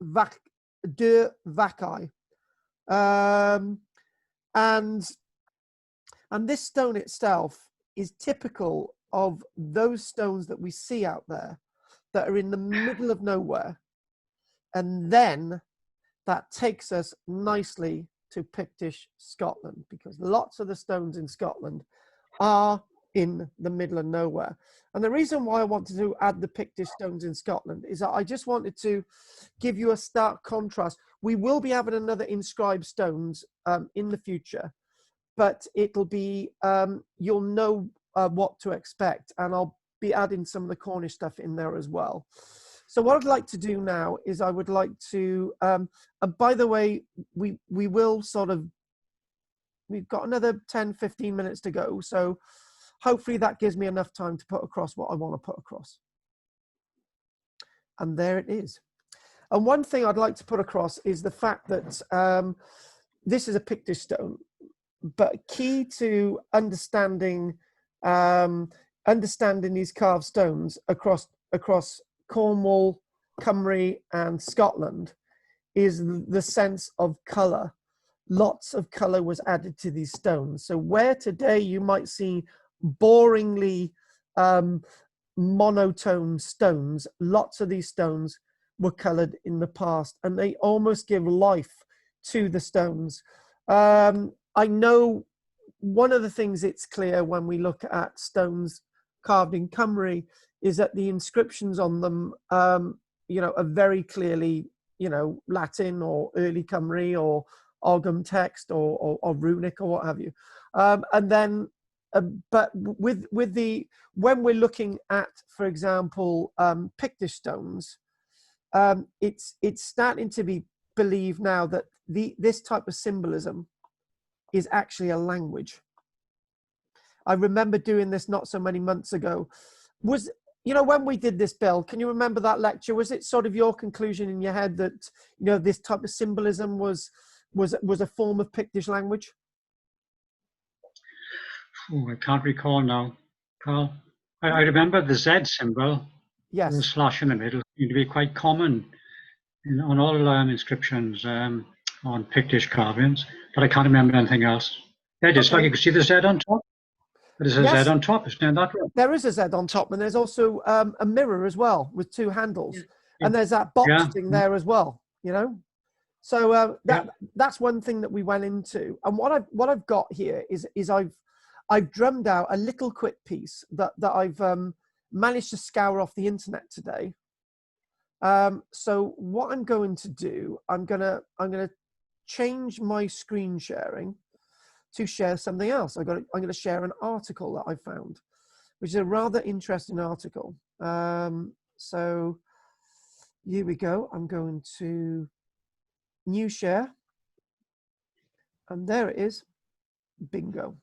Vaci. And this stone itself is typical of those stones that we see out there that are in the middle of nowhere. And then that takes us nicely to Pictish Scotland, because lots of the stones in Scotland are in the middle of nowhere. And the reason why I wanted to add the Pictish stones in Scotland is that I just wanted to give you a stark contrast. We will be having another inscribed stones in the future, but it'll be, you'll know what to expect, and I'll be adding some of the Cornish stuff in there as well. So what I'd like to do now is I would like to, and by the way, we will sort of, we've got another 10, 15 minutes to go. So hopefully that gives me enough time to put across what I want to put across. And there it is. And one thing I'd like to put across is the fact that this is a Pictish stone, but key to understanding understanding these carved stones across Cornwall, Cymru, and Scotland is the sense of colour. Lots of colour was added to these stones. So where today you might see boringly monotone stones, lots of these stones were coloured in the past, and they almost give life to the stones. I know one of the things it's clear when we look at stones carved in Cymru is that the inscriptions on them, you know, are very clearly, you know, Latin or early Cymru or Ogham text or runic or what have you. And then, but with the, when we're looking at, for example, Pictish stones, it's starting to be believed now that this type of symbolism is actually a language. I remember doing this not so many months ago. Was, you know, when we did this, Bill, can you remember that lecture? Was it sort of your conclusion in your head that, you know, this type of symbolism was a form of Pictish language?
Oh, I can't recall now, Carl. I remember the Z symbol,
Yes.
the slash in the middle, seemed to be quite common on all inscriptions on Pictish carvings, but I can't remember anything else. There it is. Like you can see the Z on top. There's a Z on top, isn't that right?
There is a Z on top, and there's also a mirror as well with two handles, and there's that box thing there as well. You know, so that's one thing that we went into. And what I've got here is I've drummed out a little quick piece that I've managed to scour off the internet today. So what I'm going to do, I'm gonna change my screen sharing to share something else. I'm going to share an article that I found, which is a rather interesting article. So here we go. I'm going to new share, and there it is. Bingo.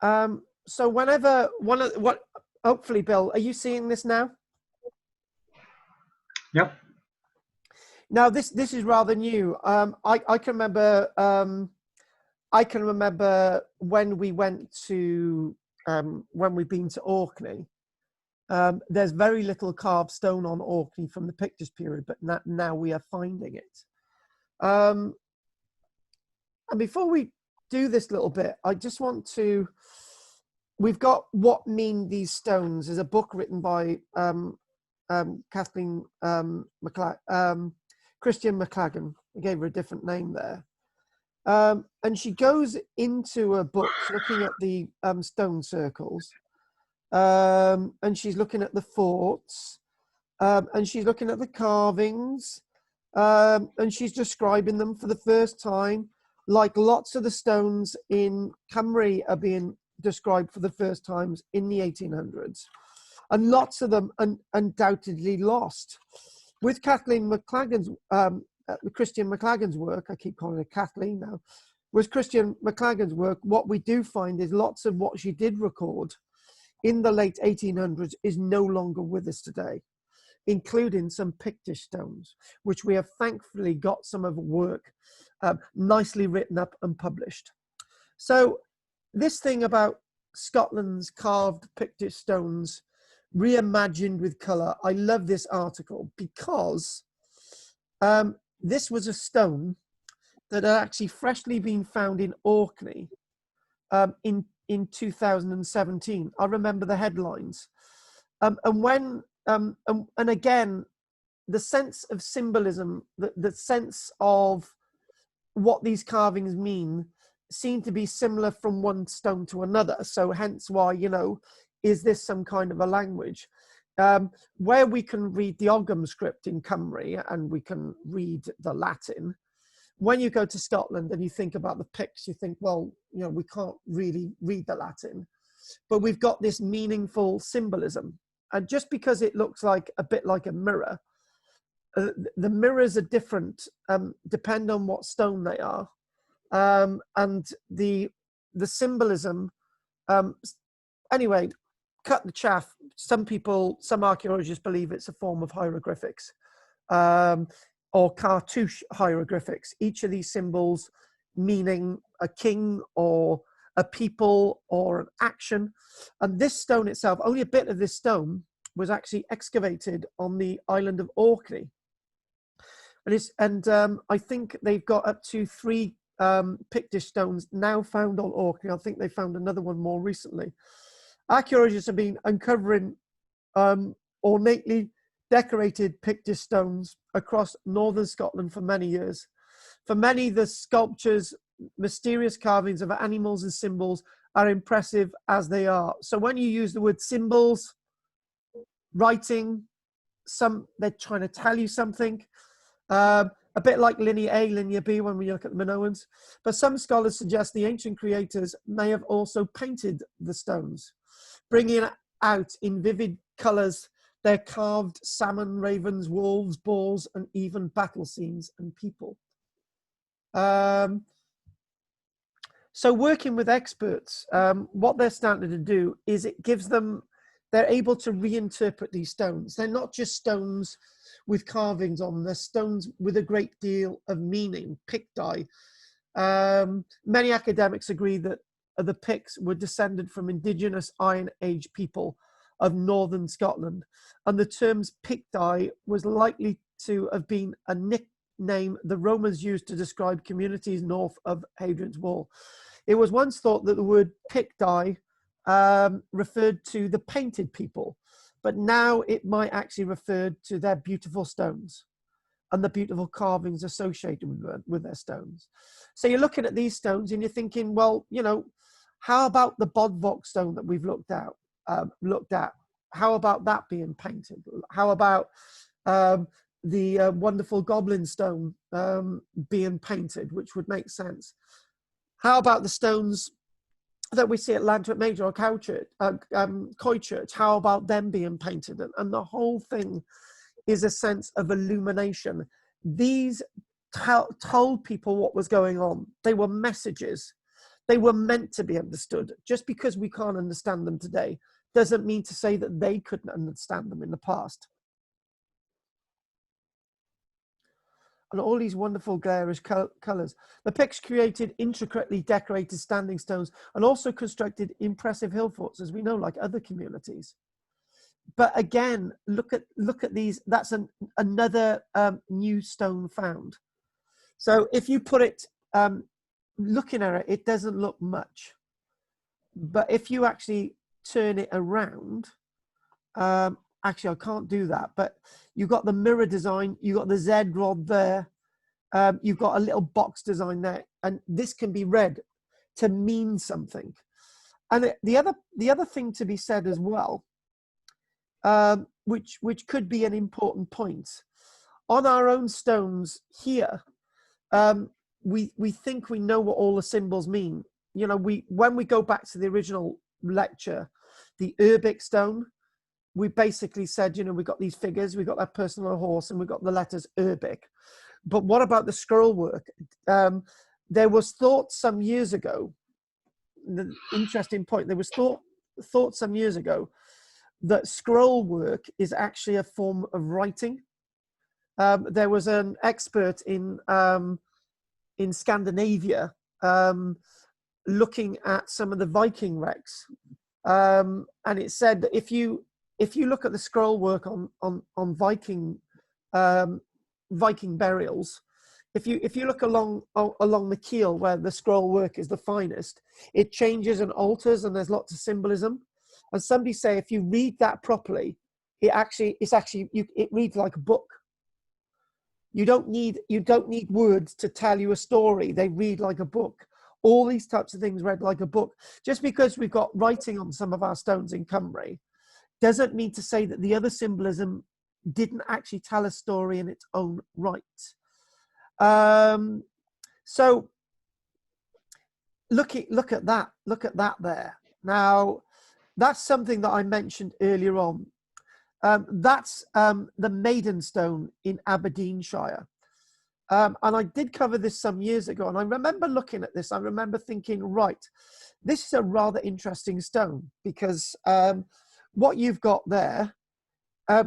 So whenever hopefully, Bill, are you seeing this now?
Yep.
Now, this is rather new. I can remember. I can remember when we went to when we've been to Orkney. There's very little carved stone on Orkney from the Pictish period, but now we are finding it. And before we do this little bit, I just want to. We've got What Mean These Stones is a book written by Kathleen Christian Mclagan. I gave her a different name there. And she goes into a book looking at the stone circles, and she's looking at the forts, and she's looking at the carvings, and she's describing them for the first time, like lots of the stones in Cymru are being described for the first times in the 1800s, and lots of them undoubtedly lost. With Kathleen Mclagan's, Christian Mclagan's work, I keep calling her Kathleen now, with Christian Mclagan's work, what we do find is lots of what she did record in the late 1800s is no longer with us today, including some Pictish stones, which we have thankfully got some of her work nicely written up and published. So this thing about Scotland's carved Pictish stones reimagined with colour, I love this article because this was a stone that had actually freshly been found in Orkney in 2017. I remember the headlines. And again, the sense of symbolism, the sense of what these carvings mean seem to be similar from one stone to another. So hence why, you know, is this some kind of a language? Where we can read the Ogham script in Cymru and we can read the Latin, when you go to Scotland and you think about the Picts, you think, well, you know, we can't really read the Latin, but we've got this meaningful symbolism. And just because it looks like a bit like a mirror, the mirrors are different, depend on what stone they are. And the symbolism, anyway, cut the chaff. Some archaeologists believe it's a form of hieroglyphics, or cartouche hieroglyphics. Each of these symbols meaning a king or a people or an action. And this stone itself, only a bit of this stone was actually excavated on the island of Orkney. And I think they've got up to 3 Pictish stones now found on Orkney. I think they found another one more recently. Archaeologists have been uncovering ornately decorated Pictish stones across northern Scotland for many years. For many, the sculptures, mysterious carvings of animals and symbols are impressive as they are. So when you use the word symbols, writing, they're trying to tell you something. A bit like linear A, linear B when we look at the Minoans. But some scholars suggest the ancient creators may have also painted the stones, bringing out in vivid colours their carved salmon, ravens, wolves, boars, and even battle scenes and people. So working with experts, what they're starting to do is it gives them, they're able to reinterpret these stones. They're not just stones with carvings on them, they're stones with a great deal of meaning, picti. Many academics agree that the Picts were descended from indigenous Iron Age people of northern Scotland, and the terms picti was likely to have been a nickname the Romans used to describe communities north of Hadrian's Wall. It was once thought that the word picti referred to the painted people, but now it might actually refer to their beautiful stones and the beautiful carvings associated with their stones. So you're looking at these stones and you're thinking, well, you know, how about the Bod Vox Stone that we've looked at? How about that being painted? How about the wonderful Goblin Stone being painted, which would make sense? How about the stones that we see at Lantwick Major or Coy Church? How about them being painted? And the whole thing is a sense of illumination. These told people what was going on. They were messages. They were meant to be understood. Just because we can't understand them today doesn't mean to say that they couldn't understand them in the past. And all these wonderful garish colors. The Picts created intricately decorated standing stones and also constructed impressive hill forts, as we know, like other communities. But again, look at these. That's another new stone found. So if you put it, looking at it, it doesn't look much. But if you actually turn it around, actually I can't do that, but you've got the mirror design, you've got the Z rod there, you've got a little box design there, and this can be read to mean something. And the other thing to be said as well, which could be an important point, on our own stones here, we think we know what all the symbols mean. You know, when we go back to the original lecture, the Herb Bic Stone, we basically said, you know, we got these figures, we got that person on a horse, and we got the letters Herb Bic. But what about the scroll work? There was thought some years ago, the interesting point, there was thought some years ago that scroll work is actually a form of writing. There was an expert in Scandinavia looking at some of the Viking wrecks, and it said that if you look at the scroll work on Viking burials, if you look along the keel where the scroll work is the finest, it changes and alters, and there's lots of symbolism. And somebody say if you read that properly, it reads like a book. You don't need words to tell you a story. They read like a book. All these types of things read like a book. Just because we've got writing on some of our stones in Cymru doesn't mean to say that the other symbolism didn't actually tell a story in its own right. So look at that there. Now, that's something that I mentioned earlier on. That's the Maiden Stone in Aberdeenshire. And I did cover this some years ago, and I remember looking at this, I remember thinking, right, this is a rather interesting stone, because what you've got there,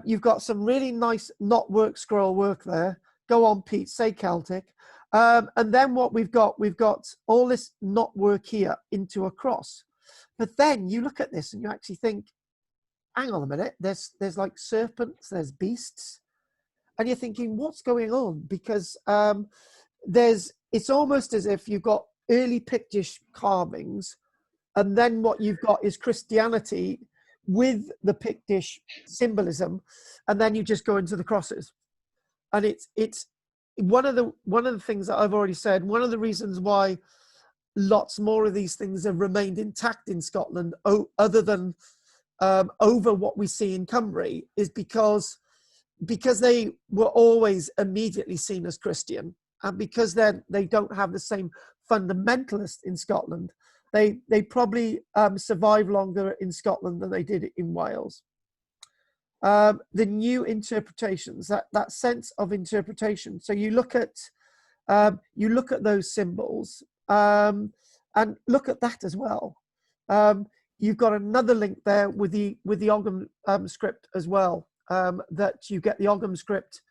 you've got some really nice knotwork scroll work there. Go on, Pete, say Celtic. And then what we've got all this knotwork here into a cross. But then you look at this and you actually think, hang on a minute, there's like serpents, there's beasts. And you're thinking, what's going on? Because it's almost as if you've got early Pictish carvings, and then what you've got is Christianity with the Pictish symbolism, and then you just go into the crosses. And it's one of the things that I've already said, one of the reasons why lots more of these things have remained intact in Scotland, other than over what we see in Cymru, is because they were always immediately seen as Christian, and because they don't have the same fundamentalist in Scotland, they probably survive longer in Scotland than they did in Wales. The new interpretations, that sense of interpretation. So you look at those symbols, and look at that as well. You've got another link there with the Ogham script as well. That you get the Ogham script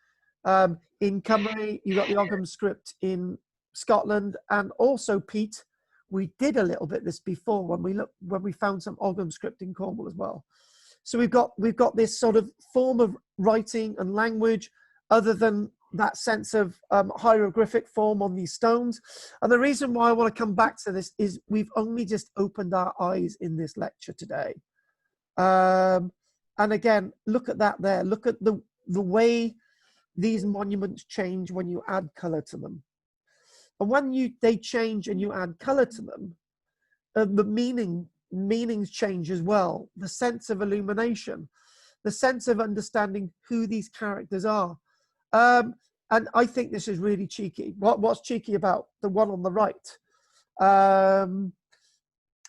in Cymru, you got the Ogham script in Scotland, and also, Pete, we did a little bit this before when we found some Ogham script in Cornwall as well. So we've got this sort of form of writing and language, other than that sense of hieroglyphic form on these stones. And the reason why I want to come back to this is we've only just opened our eyes in this lecture today. And again, look at that there. Look at the way these monuments change when you add color to them. And when they change and you add color to them, the meanings change as well. The sense of illumination, the sense of understanding who these characters are. And I think this is really cheeky. What's cheeky about the one on the right?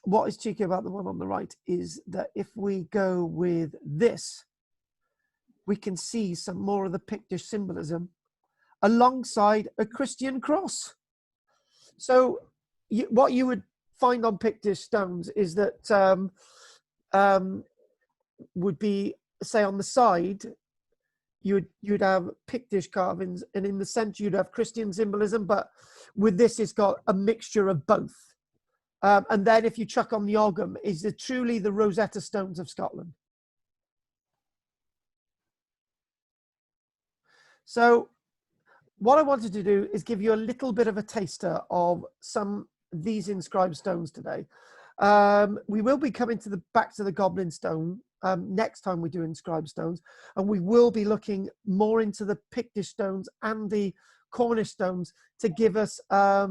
What is cheeky about the one on the right is that if we go with this, we can see some more of the Pictish symbolism alongside a Christian cross. So what you would find on Pictish stones is that would be, say, on the side, you'd have Pictish carvings, and in the centre you'd have Christian symbolism. But with this, it's got a mixture of both. And then if you chuck on the Ogham, is it truly the Rosetta stones of Scotland? So what I wanted to do is give you a little bit of a taster of these inscribed stones today. We will be coming back to the Goblin Stone next time we do inscribed stones, and we will be looking more into the Pictish stones and the Cornish stones to give us a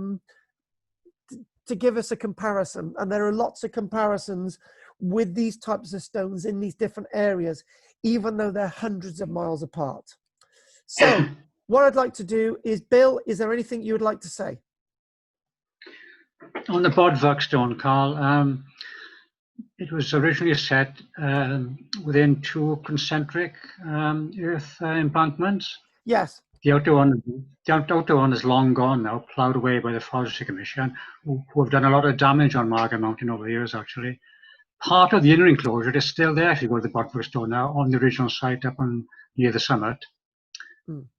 comparison. And there are lots of comparisons with these types of stones in these different areas, even though they're hundreds of miles apart. So what I'd like to do is, Bill, is there anything you would like to say?
On the Bod Vox Stone, Carl, it was originally set within two concentric earth embankments.
Yes.
The outer one is long gone now, ploughed away by the Forestry Commission, who have done a lot of damage on Margaret Mountain over the years, actually. Part of the inner enclosure is still there if you go to the Bod Vox Stone now, on the original site up near the summit.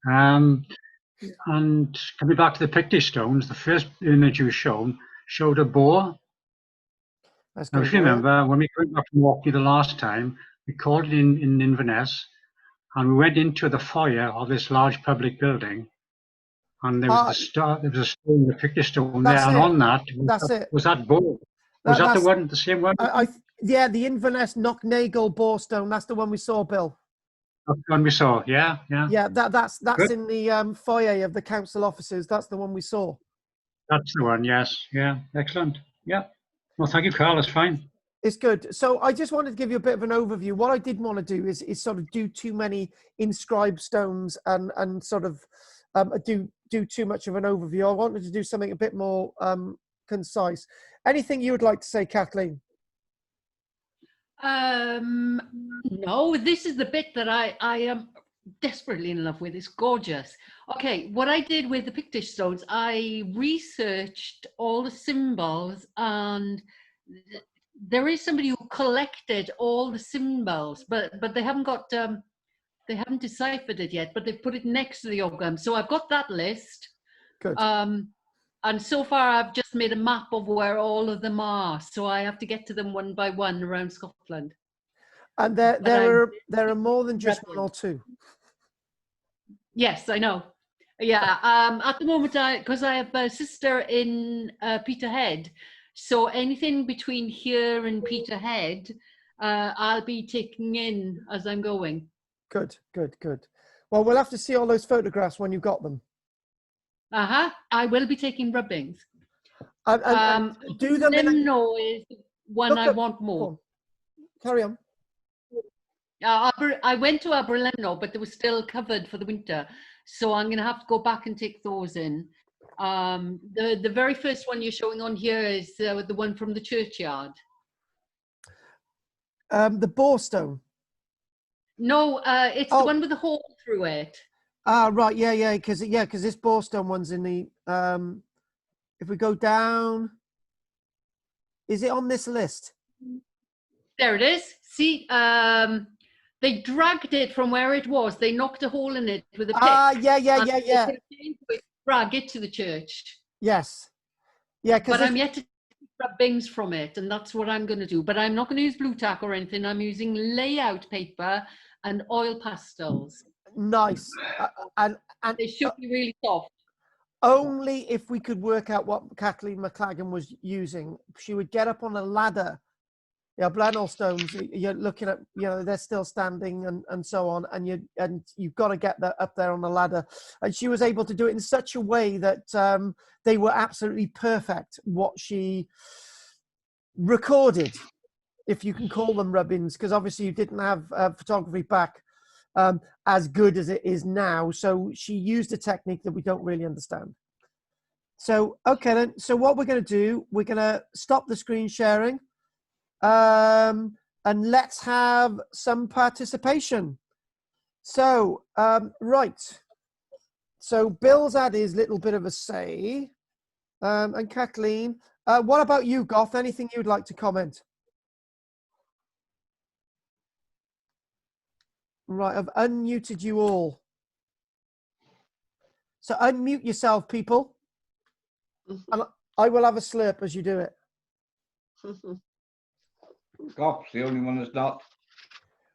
And coming back to the Pictish stones, the first image you showed a boar. Now, if you remember, when we went up to Walkley the last time, we called it in Inverness, and we went into the foyer of this large public building, and there was a stone, the Pictish stone there, and on that was that boar. Was that the one, the same one?
Yeah, the Inverness Knocknagle boar stone. That's the one we saw, Bill.
That's the one we saw. Yeah.
Yeah, that's
Good.
in the foyer of the council offices. That's the one we saw.
That's the one. Yes. Yeah. Excellent. Yeah. Well, thank you, Carl. It's fine.
It's good. So I just wanted to give you a bit of an overview. What I didn't want to do is sort of do too many inscribed stones and sort of do too much of an overview. I wanted to do something a bit more concise. Anything you would like to say, Kathleen?
No, this is the bit that I am desperately in love with. It's gorgeous. Okay, what I did with the Pictish stones, I researched all the symbols, and there is somebody who collected all the symbols, but they haven't got they haven't deciphered it yet, but they've put it next to the Ogham. So I've got that list.
Good.
And so far I've just made a map of where all of them are. So I have to get to them one by one around Scotland.
And there are more than just one or two.
Yes, I know. Yeah. At the moment, because I have a sister in Peterhead, so anything between here and Peterhead, I'll be taking in as I'm going.
Good. Well, we'll have to see all those photographs when you've got them.
I will be taking rubbings.
And do them in
is one I want more.
Carry on.
I went to Aberleno, but they were still covered for the winter. So I'm going to have to go back and take those in. The very first one you're showing on here is the one from the churchyard.
The boar stone.
No, it's the one with the hole through it.
Right, yeah, because this boar stone one's in the. If we go down, is it on this list?
There it is. See, they dragged it from where it was. They knocked a hole in it with a pick.
Yeah.
Drag it to the church.
Yes. Yeah,
but I'm yet to grab bings from it, and that's what I'm going to do. But I'm not going to use blue tack or anything. I'm using layout paper and oil pastels.
Nice. And
they should be really soft.
Only if we could work out what Kathleen Mclagan was using. She would get up on a ladder. Yeah, Blenheim stones, you're looking at, they're still standing and so on, and you've got to get that up there on the ladder. And she was able to do it in such a way that they were absolutely perfect, what she recorded, if you can call them rubbings, because obviously you didn't have photography back as good as it is now. So she used a technique that we don't really understand. So, okay then, so what we're going to do, we're going to stop the screen sharing. And let's have some participation. So, right. So Bill's had his little bit of a say. And Kathleen, what about you, Goth? Anything you'd like to comment? Right, I've unmuted you all. So unmute yourself, people. And I will have a slurp as you do it.
Goff's the only one that's not.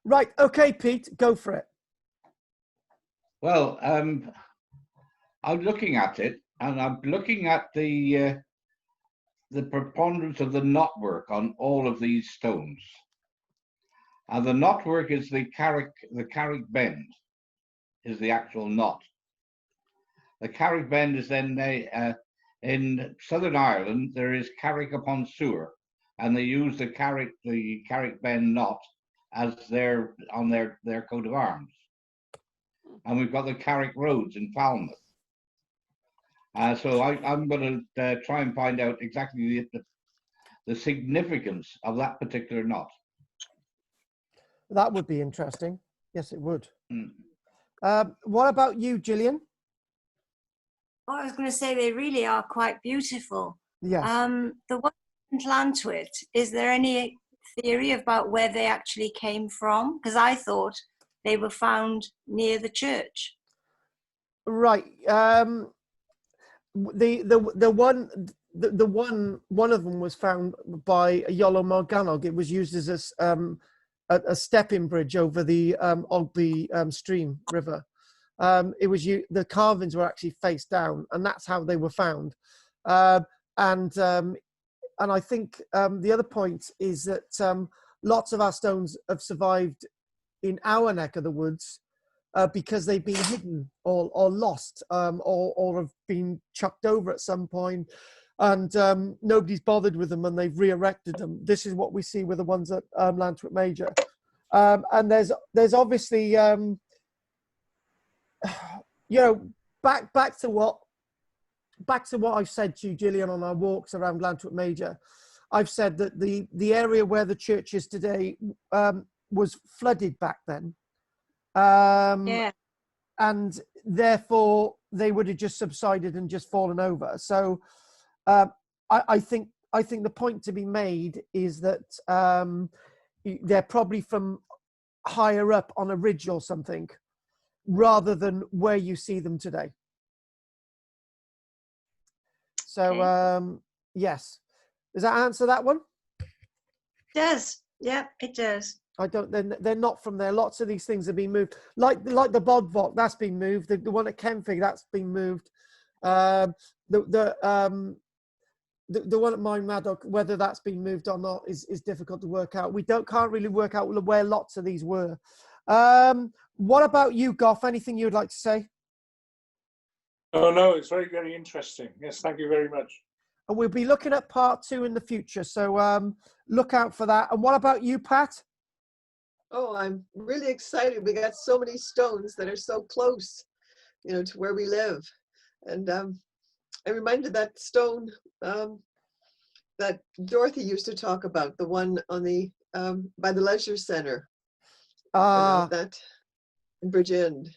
Right, okay, Pete, go for it.
Well, I'm looking at it, and I'm looking at the preponderance of the knotwork on all of these stones. And the knotwork is the Carrick bend, is the actual knot. The Carrick bend is then in Southern Ireland. There is Carrick upon Suir, and they use the Carrick bend knot as on their coat of arms. And we've got the Carrick roads in Falmouth. So I'm going to try and find out exactly the significance of that particular knot.
That would be interesting. Yes, it would.
Mm.
What about you, Gillian?
Oh, I was going to say they really are quite beautiful.
Yes.
The one in Llantwit, is there any theory about where they actually came from? Because I thought they were found near the church.
Right. The one of them was found by Iolo Morgannog. It was used as a stepping bridge over the Ogby stream river. The carvings were actually face down, and that's how they were found. And I think the other point is that lots of our stones have survived in our neck of the woods because they've been hidden or lost or have been chucked over at some point, and nobody's bothered with them, and they've re-erected them. This is what we see with the ones at Llantwit Major. And there's obviously you know, back to what I've said to you, Gillian, on our walks around Llantwit Major. I've said that the area where the church is today was flooded back then,
Yeah.
and therefore they would have just subsided and just fallen over. So I think the point to be made is that they're probably from higher up on a ridge or something, rather than where you see them today. So,
Okay.
yes. Does that answer that one?
It does. Yeah, it does.
I don't. They're not from there. Lots of these things have been moved. Like the Bod Vox, that's been moved. The one at Kenfig, that's been moved. The one at mine, Maddox, whether that's been moved or not is difficult to work out. Can't really work out where lots of these were. What about you, Goff? Anything you'd like to say?
Oh no, it's very, very interesting. Yes, thank you very much.
And we'll be looking at part 2 in the future, so look out for that. And what about you, Pat?
Oh, I'm really excited. We got so many stones that are so close, to where we live. And I'm reminded that stone that Dorothy used to talk about, the one on the by the Leisure Centre. That in Bridgend.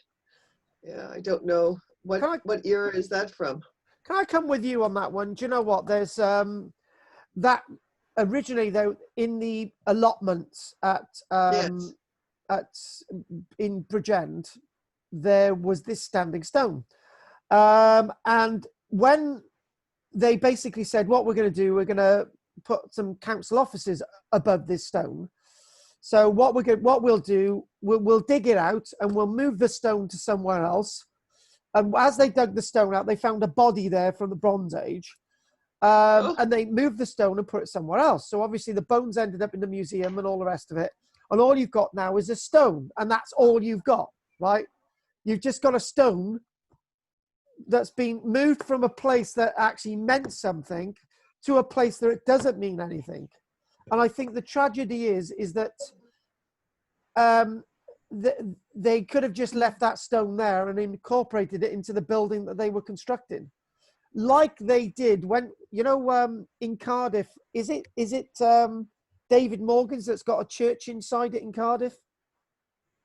Yeah, I don't know what era is that from.
Can I come with you on that one? Do you know what? There's that originally, though, in the allotments in Bridgend, there was this standing stone. And when they basically said, what we're going to do, we're going to put some council offices above this stone. So what we'll do, we'll dig it out and we'll move the stone to somewhere else. And as they dug the stone out, they found a body there from the Bronze Age. And they moved the stone and put it somewhere else. So obviously the bones ended up in the museum and all the rest of it. And all you've got now is a stone. And that's all you've got, right? You've just got a stone that's been moved from a place that actually meant something to a place that it doesn't mean anything. And I think the tragedy is that they could have just left that stone there and incorporated it into the building that they were constructing, like they did when in Cardiff. Is it David Morgan's that's got a church inside it in Cardiff?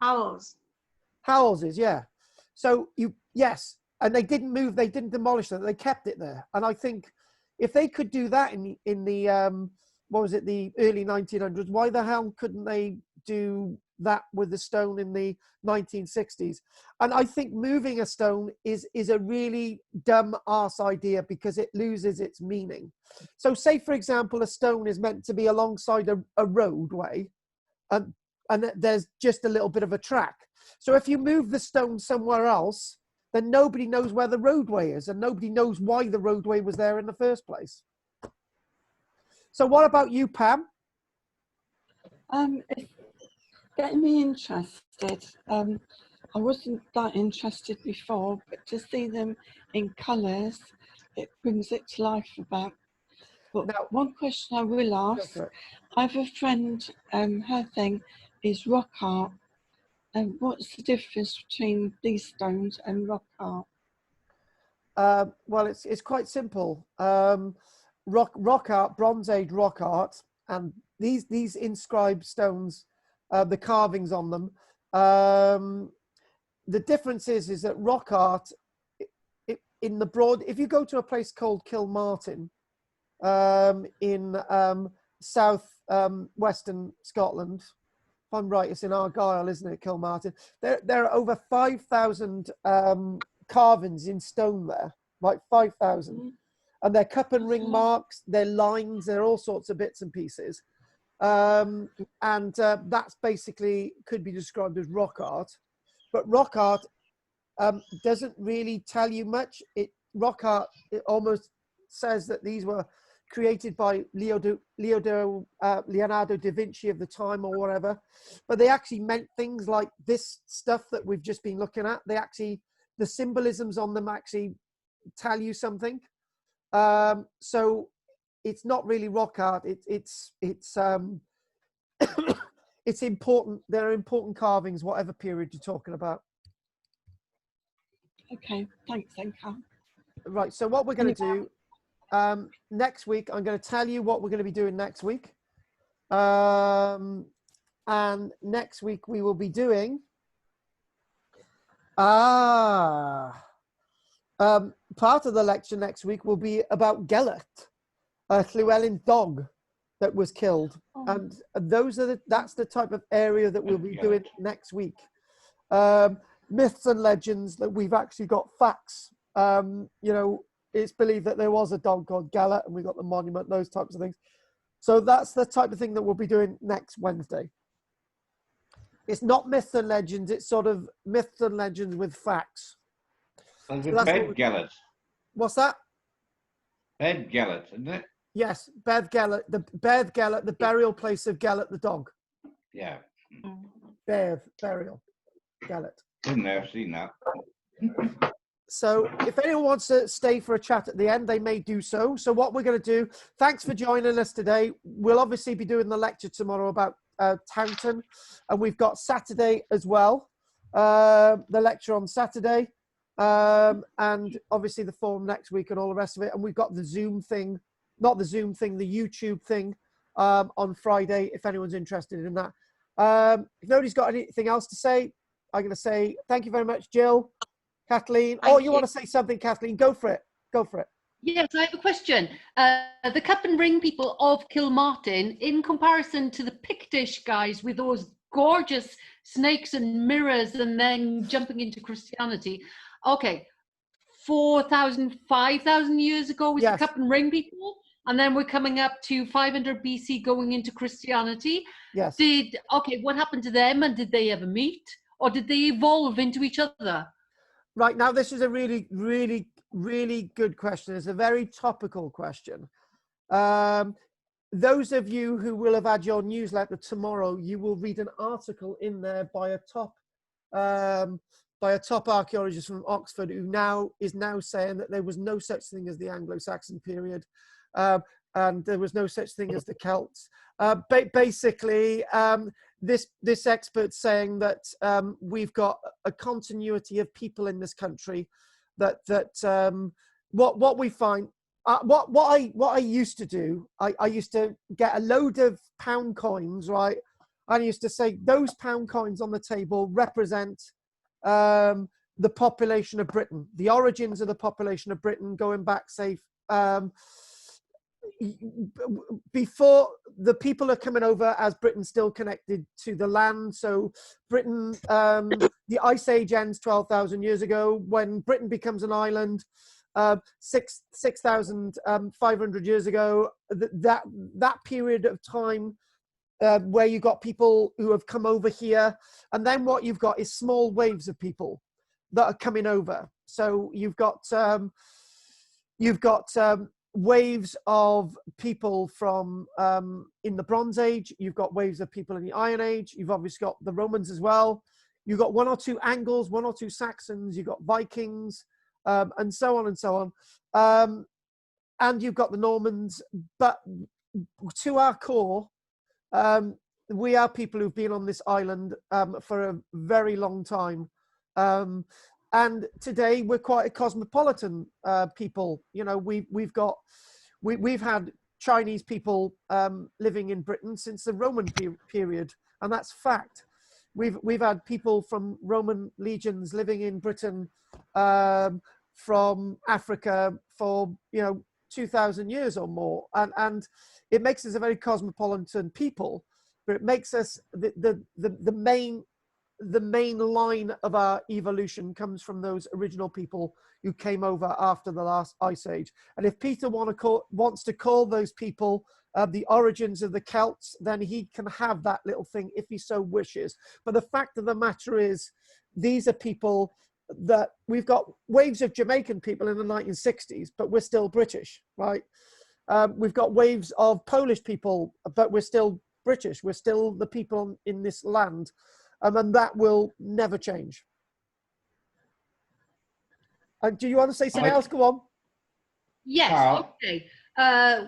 Howells is, yeah. So yes, and they didn't move, they didn't demolish it, they kept it there. And I think if they could do that in the what was it, the early 1900s, why the hell couldn't they do that with the stone in the 1960s. And I think moving a stone is a really dumb arse idea because it loses its meaning. So say, for example, a stone is meant to be alongside a roadway, and there's just a little bit of a track. So if you move the stone somewhere else, then nobody knows where the roadway is, and nobody knows why the roadway was there in the first place. So what about you, Pam?
It's getting me interested. I wasn't that interested before, but to see them in colours, it brings it to life a bit. But
Now,
one question I will ask, I have a friend, her thing is rock art. And what's the difference between these stones and rock art?
Well, it's quite simple. Rock art, Bronze Age rock art, and these inscribed stones, the carvings on them. The difference is that rock art, in the broad, if you go to a place called Kilmartin, in south western Scotland, if I'm right, it's in Argyll, isn't it, Kilmartin? There are over 5,000 carvings in stone there, like 5,000. And they're cup and ring marks, they're lines, they're all sorts of bits and pieces. That's basically, could be described as rock art. But rock art doesn't really tell you much. Rock art, it almost says that these were created by Leonardo da Vinci of the time or whatever. But they actually meant things like this stuff that we've just been looking at. The symbolisms on them actually tell you something. So it's not really rock art. It's it's important. There are important carvings, whatever period you're talking about.
Okay, thanks, Karl.
Right. So what we're going to do next week, I'm going to tell you what we're going to be doing next week. And next week we will be doing part of the lecture next week will be about Gelert, a Llewellyn dog that was killed. And that's the type of area that we'll be doing next week. Myths and legends that we've actually got facts. It's believed that there was a dog called Gelert, and we got the monument, those types of things. So that's the type of thing that we'll be doing next Wednesday. It's not myths and legends, it's sort of myths and legends with facts.
There's a Bed Gelert.
What's that?
Bed Gelert, isn't it?
Yes, Bedd Gelert, the burial place of Gelert the dog.
Yeah.
Burial, Gelert.
Didn't know, I've seen that.
So if anyone wants to stay for a chat at the end, they may do so. So what we're going to do, thanks for joining us today. We'll obviously be doing the lecture tomorrow about Taunton, and we've got Saturday as well, the lecture on Saturday, and obviously the forum next week and all the rest of it. And we've got the Zoom thing, not the Zoom thing, the YouTube thing on Friday, if anyone's interested in that. If nobody's got anything else to say, I'm going to say thank you very much, Jill. Kathleen, you want to say something, Kathleen? Go for it. Go for it.
Yes, I have a question. The cup and ring people of Kilmartin, in comparison to the Pictish guys with those gorgeous snakes and mirrors and then jumping into Christianity. Okay, 4,000, 5,000 years ago was the cup and ring people. And then we're coming up to 500 BC going into Christianity.
Yes.
What happened to them, and did they ever meet? Or did they evolve into each other?
Right, now this is a really, really, really good question. It's a very topical question. Those of you who will have had your newsletter tomorrow, you will read an article in there by a top archaeologist from Oxford who is now saying that there was no such thing as the Anglo-Saxon period, and there was no such thing as the Celts. Basically, this expert's saying that we've got a continuity of people in this country. What we find, what I used to do, I used to get a load of pound coins, right? I used to say those pound coins on the table represent the population of Britain, the origins of the population of Britain, going back, say, before the people are coming over as Britain still connected to the land. So Britain, the Ice Age ends 12,000 years ago. When Britain becomes an island, 6,500 years ago, that period of time where you've got people who have come over here, and then what you've got is small waves of people that are coming over. So you've got waves of people from in the Bronze Age. You've got waves of people in the Iron Age. You've obviously got the Romans as well. You've got one or two Angles, one or two Saxons. You've got Vikings, and so on and so on. And you've got the Normans. But to our core, we are people who've been on this island for a very long time. And today we're quite a cosmopolitan people. You know, we've had Chinese people living in Britain since the Roman period, and that's fact. We've had people from Roman legions living in Britain from Africa for 2,000 years or more, and it makes us a very cosmopolitan people. But it makes us the main line of our evolution comes from those original people who came over after the last Ice Age. And if Peter wants to call those people the origins of the Celts, then he can have that little thing if he so wishes. But the fact of the matter is, these are people that we've got waves of Jamaican people in the 1960s, but we're still British, right? We've got waves of Polish people, but we're still British. We're still the people in this land. And that will never change. Do you want to say something else? Go on.
Yes, okay.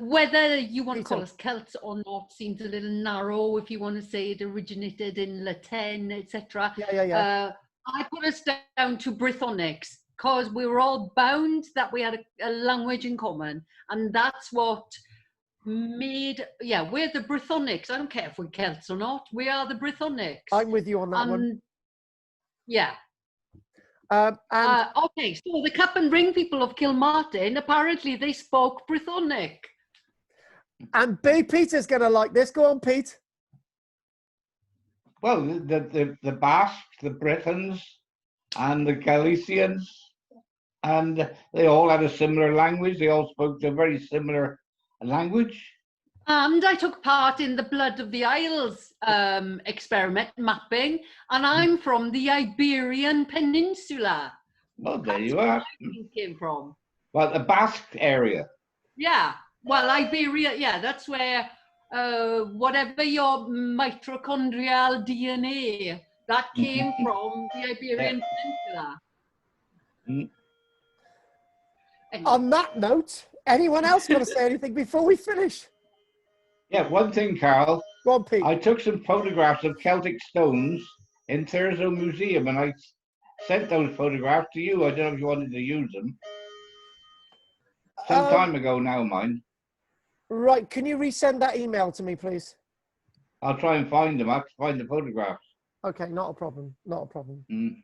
Whether you want to call us Celts or not seems a little narrow. If you want to say it originated in Latin, etc.
Yeah.
I put us down to Brythonics because we were all bound that we had a language in common, and that's what made, we're the Brythonics. I don't care if we're Celts or not, we are the Brythonics.
I'm with you on that one.
Yeah. Okay, so the Cap and Ring people of Kilmartin, apparently they spoke Brythonic.
And Peter's going to like this. Go on, Pete.
Well, the Basques, the Britons, and the Galicians, and they all had a similar language. They all spoke a very similar language.
And I took part in the Blood of the Isles experiment mapping, and I'm from the Iberian Peninsula.
Well, there
That's
you
where
are.
my name came from.
Well, the Basque area.
Yeah, well, Iberia, that's where whatever your mitochondrial DNA, that came from the Iberian Peninsula.
Anyway. On that note, anyone else want to say anything before we finish?
Yeah, one thing, Carl.
Go on, Pete.
I took some photographs of Celtic stones in Thurso Museum, and I sent those photographs to you. I don't know if you wanted to use them. Some time ago now, mind.
Right, can you resend that email to me, please?
I'll try and find them. I have to find the photographs.
Okay, not a problem. Not a problem.
Mm.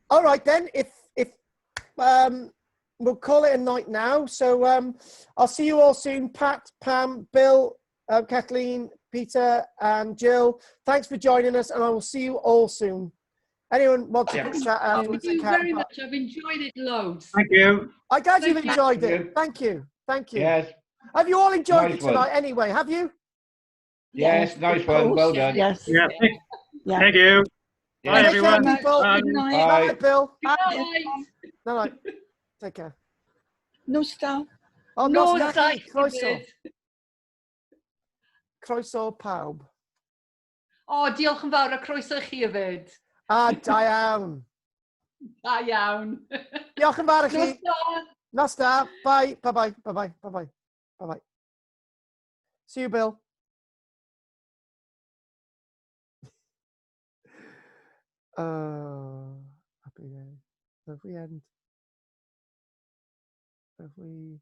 All right, then. If we'll call it a night now. So I'll see you all soon. Pat, Pam, Bill, Kathleen, Peter, and Jill. Thanks for joining us, and I will see you all soon. Anyone want to chat out?
Thank you very much. I've enjoyed it loads.
Thank you.
I'm glad you've enjoyed it. Thank you. Thank you.
Yes.
Have you all enjoyed it tonight anyway? Have you?
Yes, nice one. Well done.
Yes.
Yeah. Thank you. Bye, everyone.
People.
Bye.
Good night.
Bye, Bill.
Bye.
No. Take care.
No star.
Oh,
No,
nos
it's
croeso. Croeso pawb.
O, diolch yn fawr a croeso chi hefyd.
Da iawn.
Da iawn.
Diolch yn fawr i chi.
Nos da.
Nos da. Bye. Bye-bye. Bye-bye. Bye-bye. Bye-bye. See you, Bill. Happy day. If we end. If we